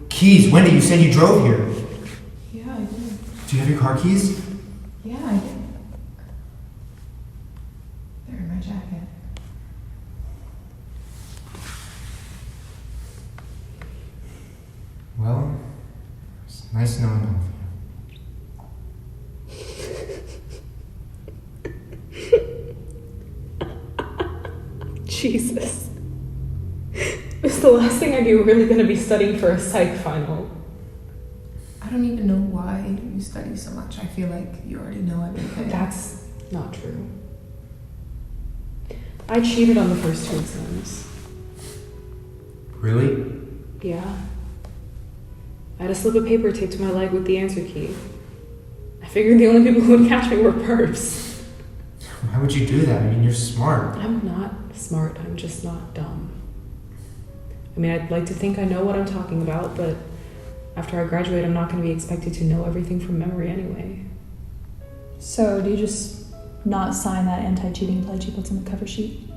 S3: keys. Wendy, you said you drove here.
S9: Yeah, I did.
S3: Do you have your car keys?
S9: Yeah, I did. They're in my jacket.
S3: Well, it's nice knowing all of
S7: Jesus. It's the last thing I knew really gonna be studying for a psych final.
S9: I don't even know why you study so much. I feel like you already know everything.
S7: That's not true. I cheated on the first 2 exams.
S3: you. Really?
S7: Yeah. I had a slip of paper taped to my leg with the answer key. I figured the only people who would catch me were perps.
S3: Why would you do that? I mean, you're smart.
S7: I'm not smart, I'm just not dumb. I mean, I'd like to think I know what I'm talking about, but after I graduate, I'm not going to be expected to know everything from memory anyway.
S1: So, do you just not sign that anti-cheating pledge he puts on the cover sheet?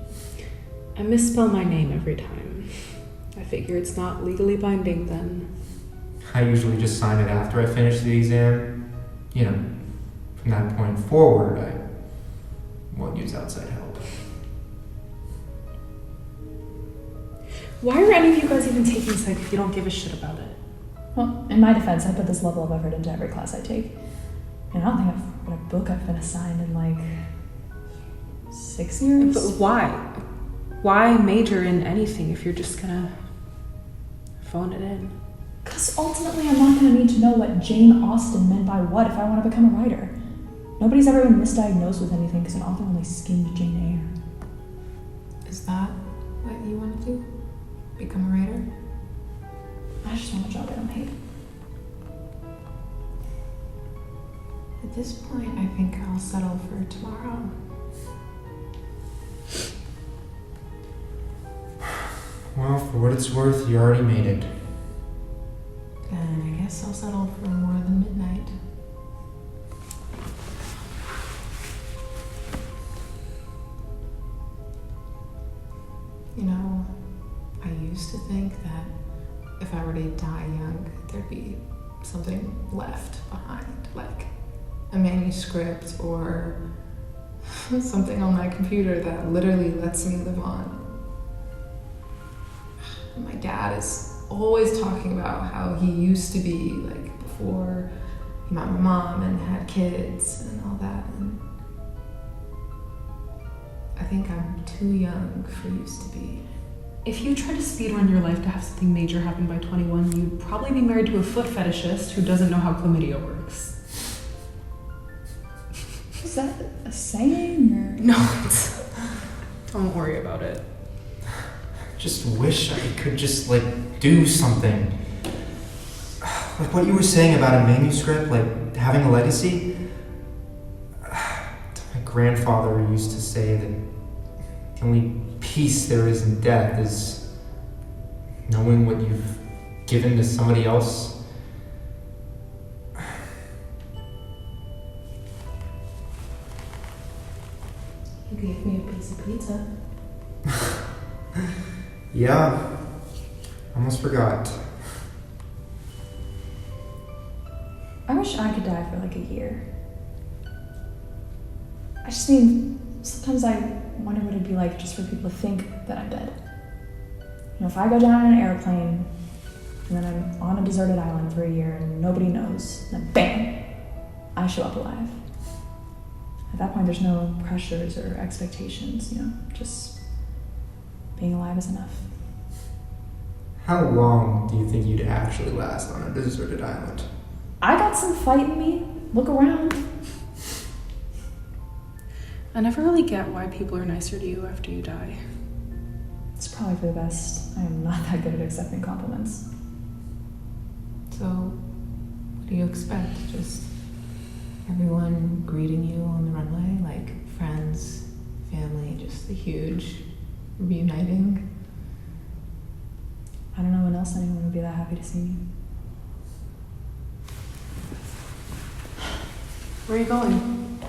S7: I misspell my name every time. I figure it's not legally binding then.
S3: I usually just sign it after I finish the exam. You know, from that point forward, I won't use outside help.
S7: Why are any of you guys even taking psych if you don't give a shit about it?
S1: Well, in my defense, I put this level of effort into every class I take. And I don't think I've read a book I've been assigned in like 6 years.
S7: But why? Why major in anything if you're just gonna phone it in?
S1: Because ultimately, I'm not going to need to know what Jane Austen meant by what if I want to become a writer. Nobody's ever been misdiagnosed with anything because an author only skimmed Jane Eyre.
S9: Is that what you want to do? Become a writer?
S1: I just want a job I don't hate.
S9: At this point, I think I'll settle for tomorrow.
S3: Well, for what it's worth, you already made it.
S9: Then I guess I'll settle for more than midnight. You know, I used to think that if I were to die young, there'd be something left behind, like a manuscript or something on my computer that literally lets me live on. My dad is always talking about how he used to be, like, before he met my mom and had kids and all that, and I think I'm too young for used to be.
S7: If you tried to speedrun your life to have something major happen by 21, you'd probably be married to a foot fetishist who doesn't know how chlamydia works.
S1: Is that a saying or?
S7: No, don't worry about it.
S3: Just wish I could just, like, do something. Like what you were saying about a manuscript, like having a legacy. My grandfather used to say that the only peace there is in death is knowing what you've given to somebody else.
S9: You gave me a piece of pizza.
S3: Yeah, almost forgot.
S1: I wish I could die for like a year. I just mean, sometimes I wonder what it'd be like just for people to think that I'm dead. You know, if I go down in an airplane and then I'm on a deserted island for a year and nobody knows, then bam, I show up alive. At that point, there's no pressures or expectations, you know, just being alive is enough.
S3: How long do you think you'd actually last on a deserted island?
S1: I got some fight in me. Look around.
S7: I never really get why people are nicer to you after you die.
S1: It's probably for the best. I am not that good at accepting compliments.
S9: So, what do you expect? Just everyone greeting you on the runway, like friends, family, just a huge reuniting?
S1: I don't know when else anyone would be that happy to see me.
S7: Where are you going?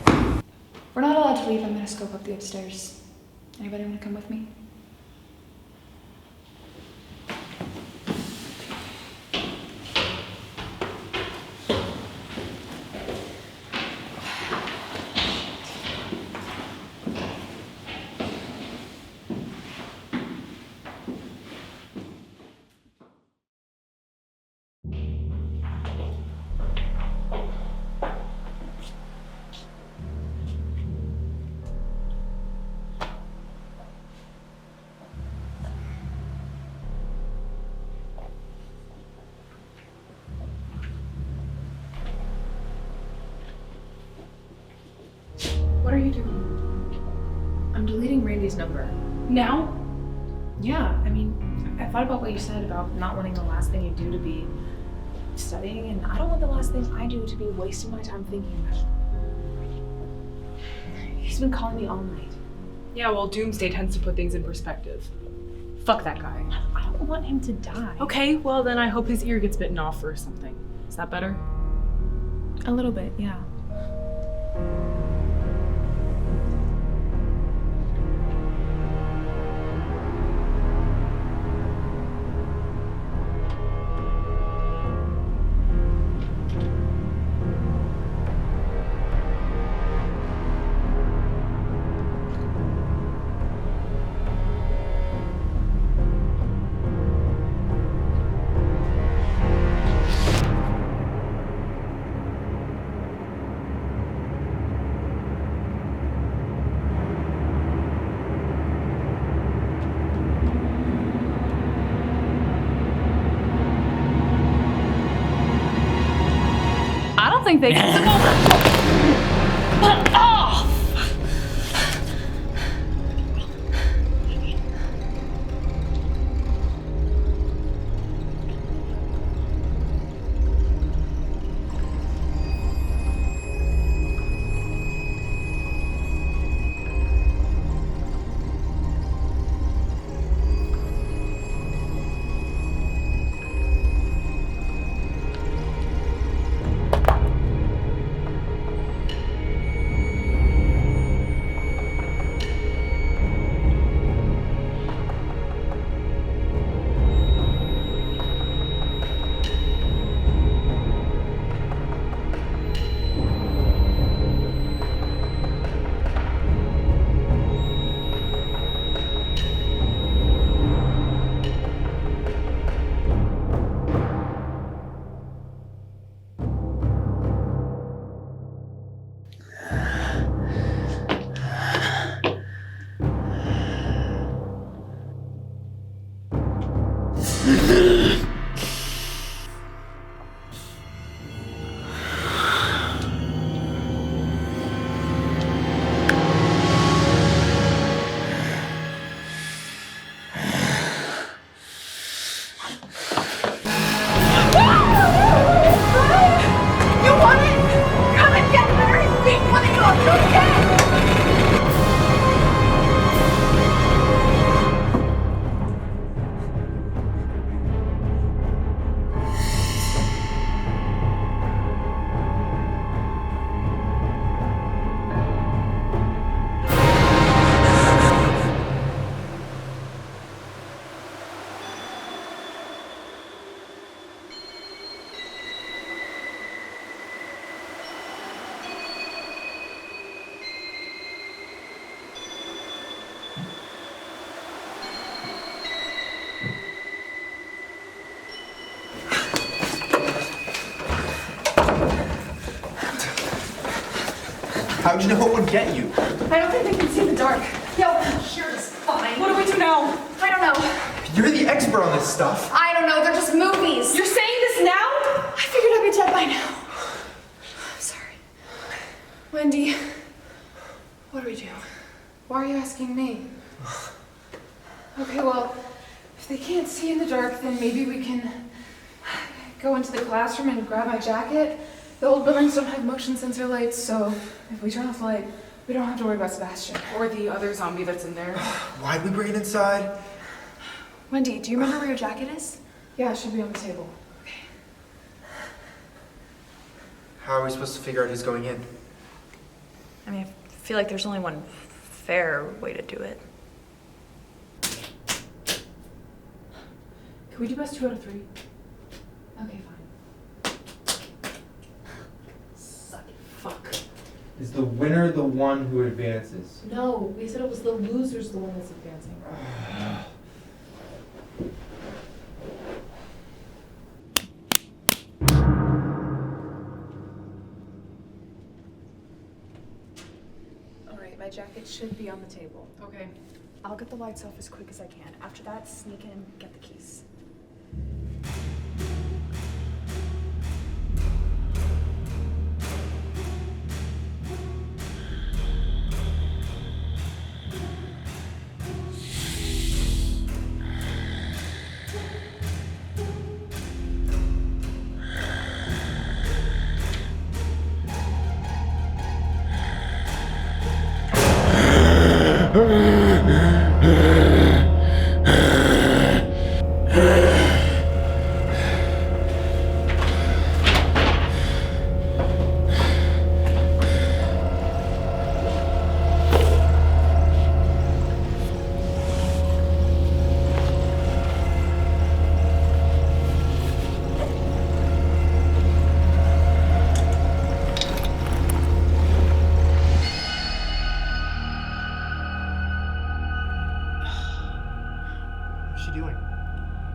S1: We're not allowed to leave. I'm gonna scope up the upstairs. Anybody want to come with me?
S7: are you doing?
S6: I'm deleting Randy's number.
S7: Now?
S6: Yeah, I mean, I thought about what you said about not wanting the last thing you do to be studying, and I don't want the last thing I do to be wasting my time thinking about it. He's been calling me all night.
S2: Yeah, well, Doomsday tends to put things in perspective. Fuck that guy.
S6: I don't want him to die.
S2: Okay, well then I hope his ear gets bitten off or something. Is that better?
S6: A little bit, yeah.
S1: I don't think they can.
S3: How'd you know it would get you?
S6: I don't think they can see in the dark. Yo, sure is fine.
S2: What do we do now?
S6: I don't know.
S3: You're the expert on this stuff.
S6: I don't know, they're just movies.
S2: You're saying this now?
S6: I figured I'd be dead by now. I'm sorry. Wendy, what do we do? Why are you asking me? Okay, well, if they can't see in the dark, then maybe we can go into the classroom and grab my jacket. The old buildings don't have motion sensor lights, so if we turn off the light, we don't have to worry about Sebastian.
S2: Or the other zombie that's in there.
S3: Why'd we bring it inside?
S1: Wendy, do you remember where your jacket is?
S6: Yeah, it should be on the table.
S3: How are we supposed to figure out who's going in?
S13: I mean, I feel like there's only one fair way to do it.
S6: Can we do best 2 out of 3? Okay, fine.
S2: Fuck.
S3: Is the winner the one who advances?
S6: No, we said it was the loser's the one that's advancing. Alright, my jacket should be on the table.
S2: Okay.
S1: I'll get the lights off as quick as I can. After that, sneak in, get the keys.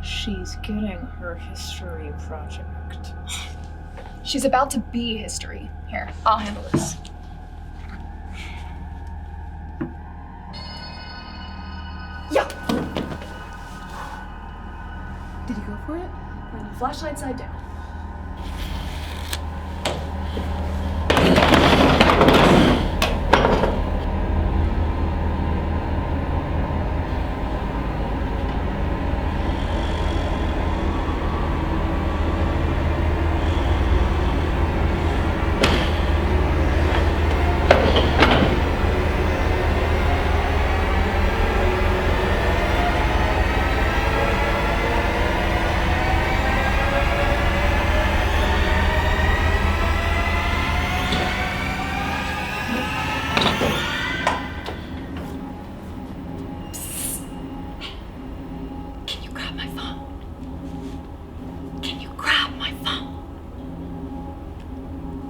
S13: She's getting her history project.
S1: She's about to be history. Here, I'll handle this. Yeah!
S6: Did you go for it?
S1: Flashlight side down.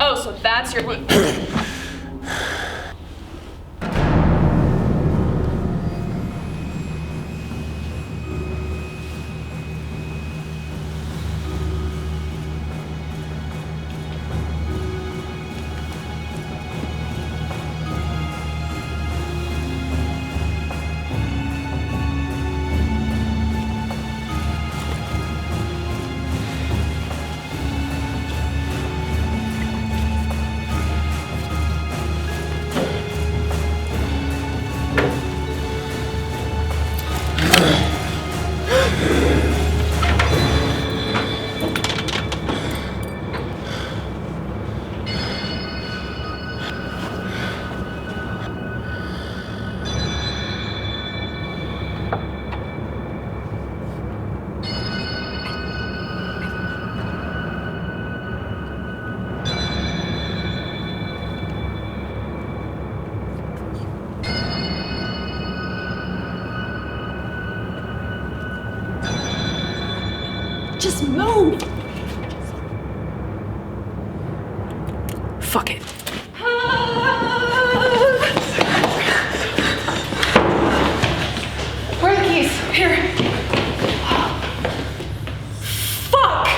S1: Oh, so that's your lead. Just move! Fuck it.
S2: Where are the keys? Here.
S1: Fuck!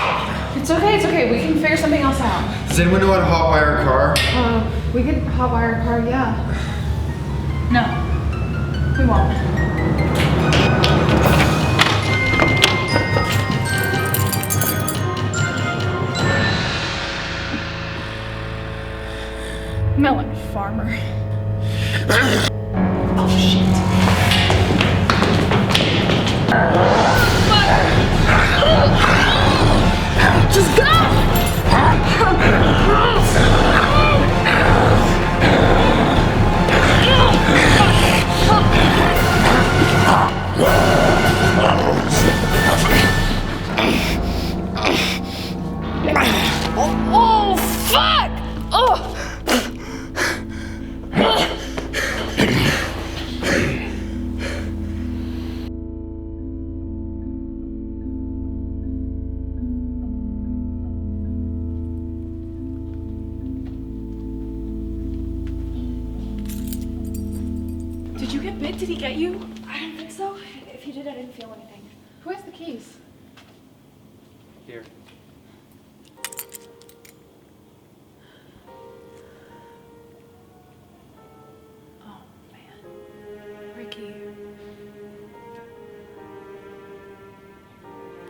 S2: It's okay. We can figure something else out.
S3: Does anyone know how to hotwire a car?
S2: We could hotwire a car, yeah.
S1: No, we won't. Melon farmer. Oh shit. Just go! Oh, fuck! Oh! Did you get bit? Did he get you? I don't think so. If he did, I didn't feel anything.
S2: Who has the keys?
S3: Here.
S1: Oh, man. Ricky.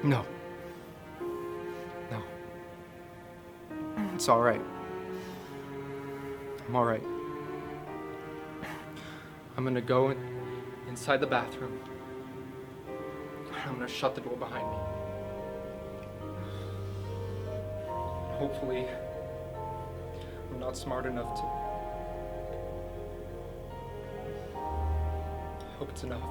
S3: No. No. It's all right. I'm all right. I'm gonna go inside the bathroom. I'm gonna shut the door behind me. Hopefully, I'm not smart enough to. I hope it's enough.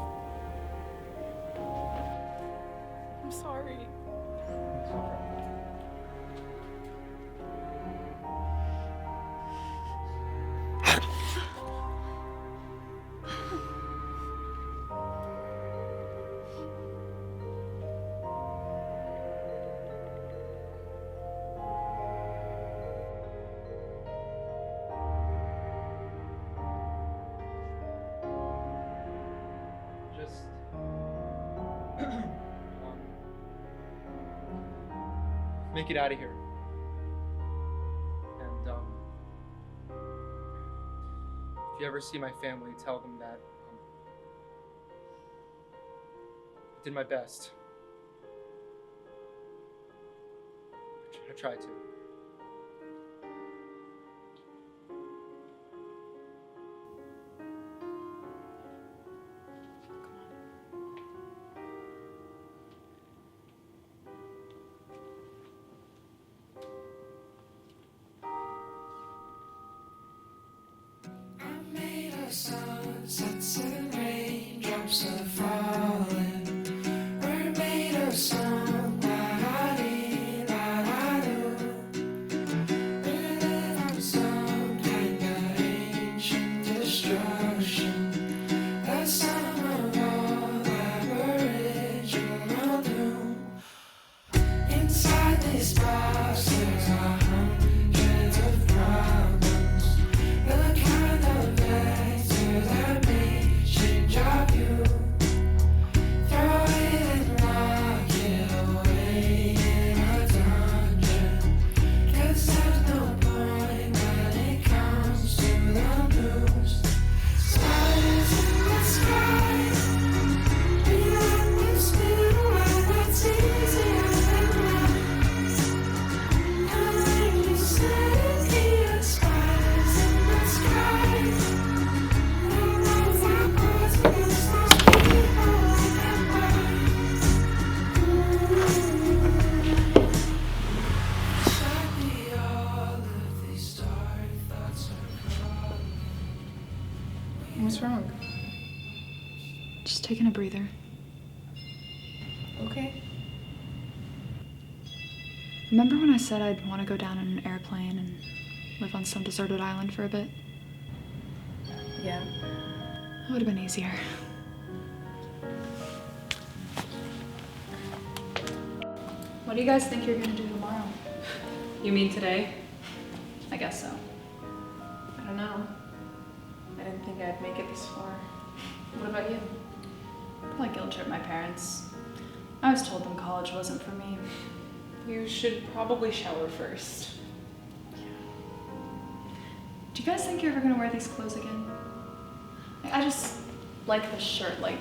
S1: I'm sorry.
S3: It's all right. make it out of here. And if you ever see my family, tell them that I did my best. I tried to.
S5: Sunsets and raindrops are falling. We're made of song, la-da-dee, la-da-doo. We live on some kind of ancient destruction. The sum of all aboriginal doom. Inside this box there's 100 of problems. The kind of vector that may change our view. Throw it and lock it away in a dungeon. 'Cause there's no point when it comes to the news. Stars in the sky, we let them spin away. That's easier than lies. And when you said here, stars in the sky, no one's that was against those people that sadly, all of these dark thoughts are crawling.
S1: What's wrong? Just taking a breather.
S6: Okay.
S1: Remember when I said I'd want to go down in an airplane and live on some deserted island for a bit?
S6: Yeah.
S1: That would have been easier. What do you guys think you're gonna do tomorrow?
S2: You mean today?
S1: I guess so.
S6: I don't know. I didn't think I'd make it this far.
S1: What about you? Probably guilt trip my parents. I always told them college wasn't for me.
S2: You should probably shower first.
S1: Do you guys think you're ever gonna wear these clothes again? I just like this shirt. Like,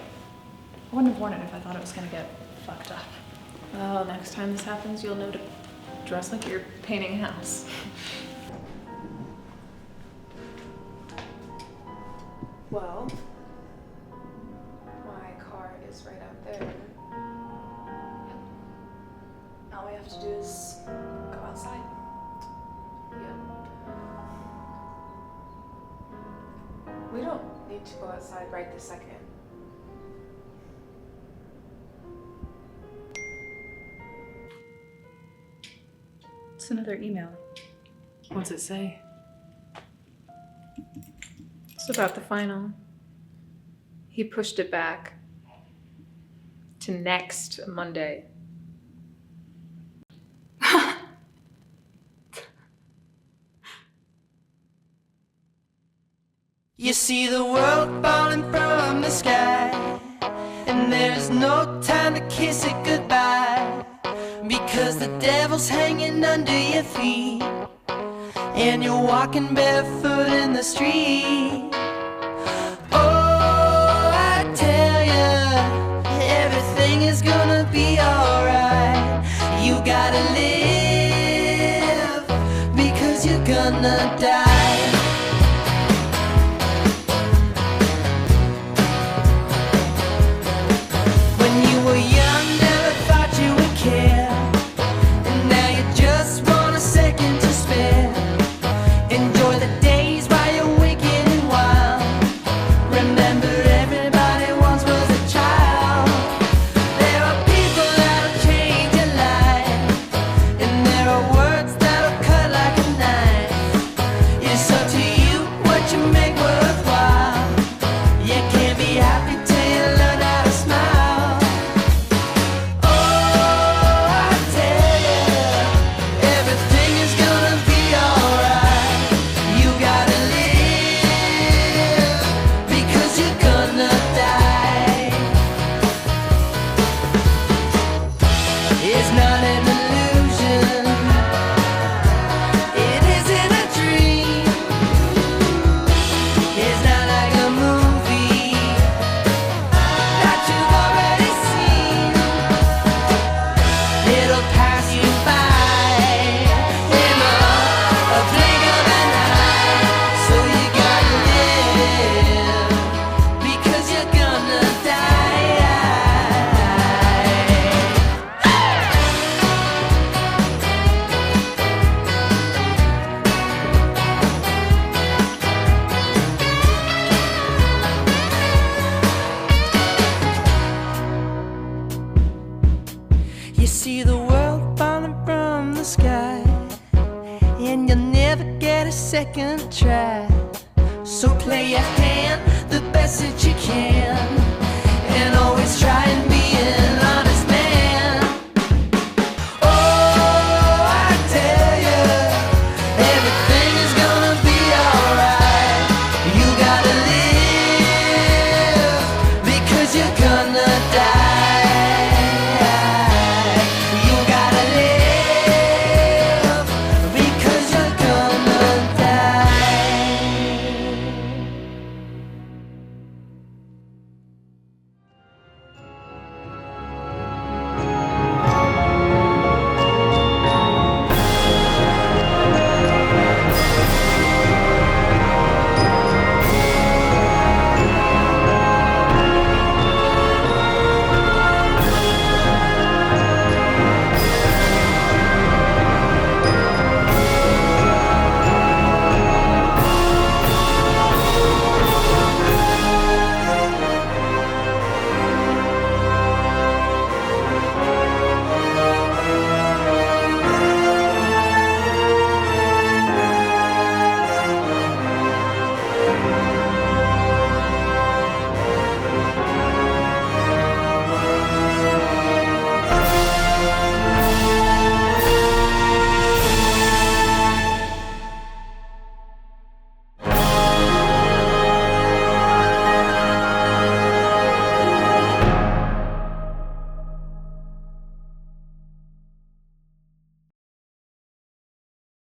S1: I wouldn't have worn it if I thought it was gonna get fucked up.
S6: Well, next time this happens, you'll know to dress like you're painting a house. Well, my car is right out there.
S1: All we have to do is go outside.
S6: Yep. We don't need to go outside right this second.
S1: It's another email.
S2: What's it say?
S6: It's about the final. He pushed it back to next Monday.
S5: You see the world falling from the sky, and there's no time to kiss it goodbye, because the devil's hanging under your feet, and you're walking barefoot in the street. Oh, I tell ya, everything is gonna be alright. You gotta live, because you're gonna die. It's not an illusion. You see the world falling from the sky, and you'll never get a second try. So play your hand the best that you can.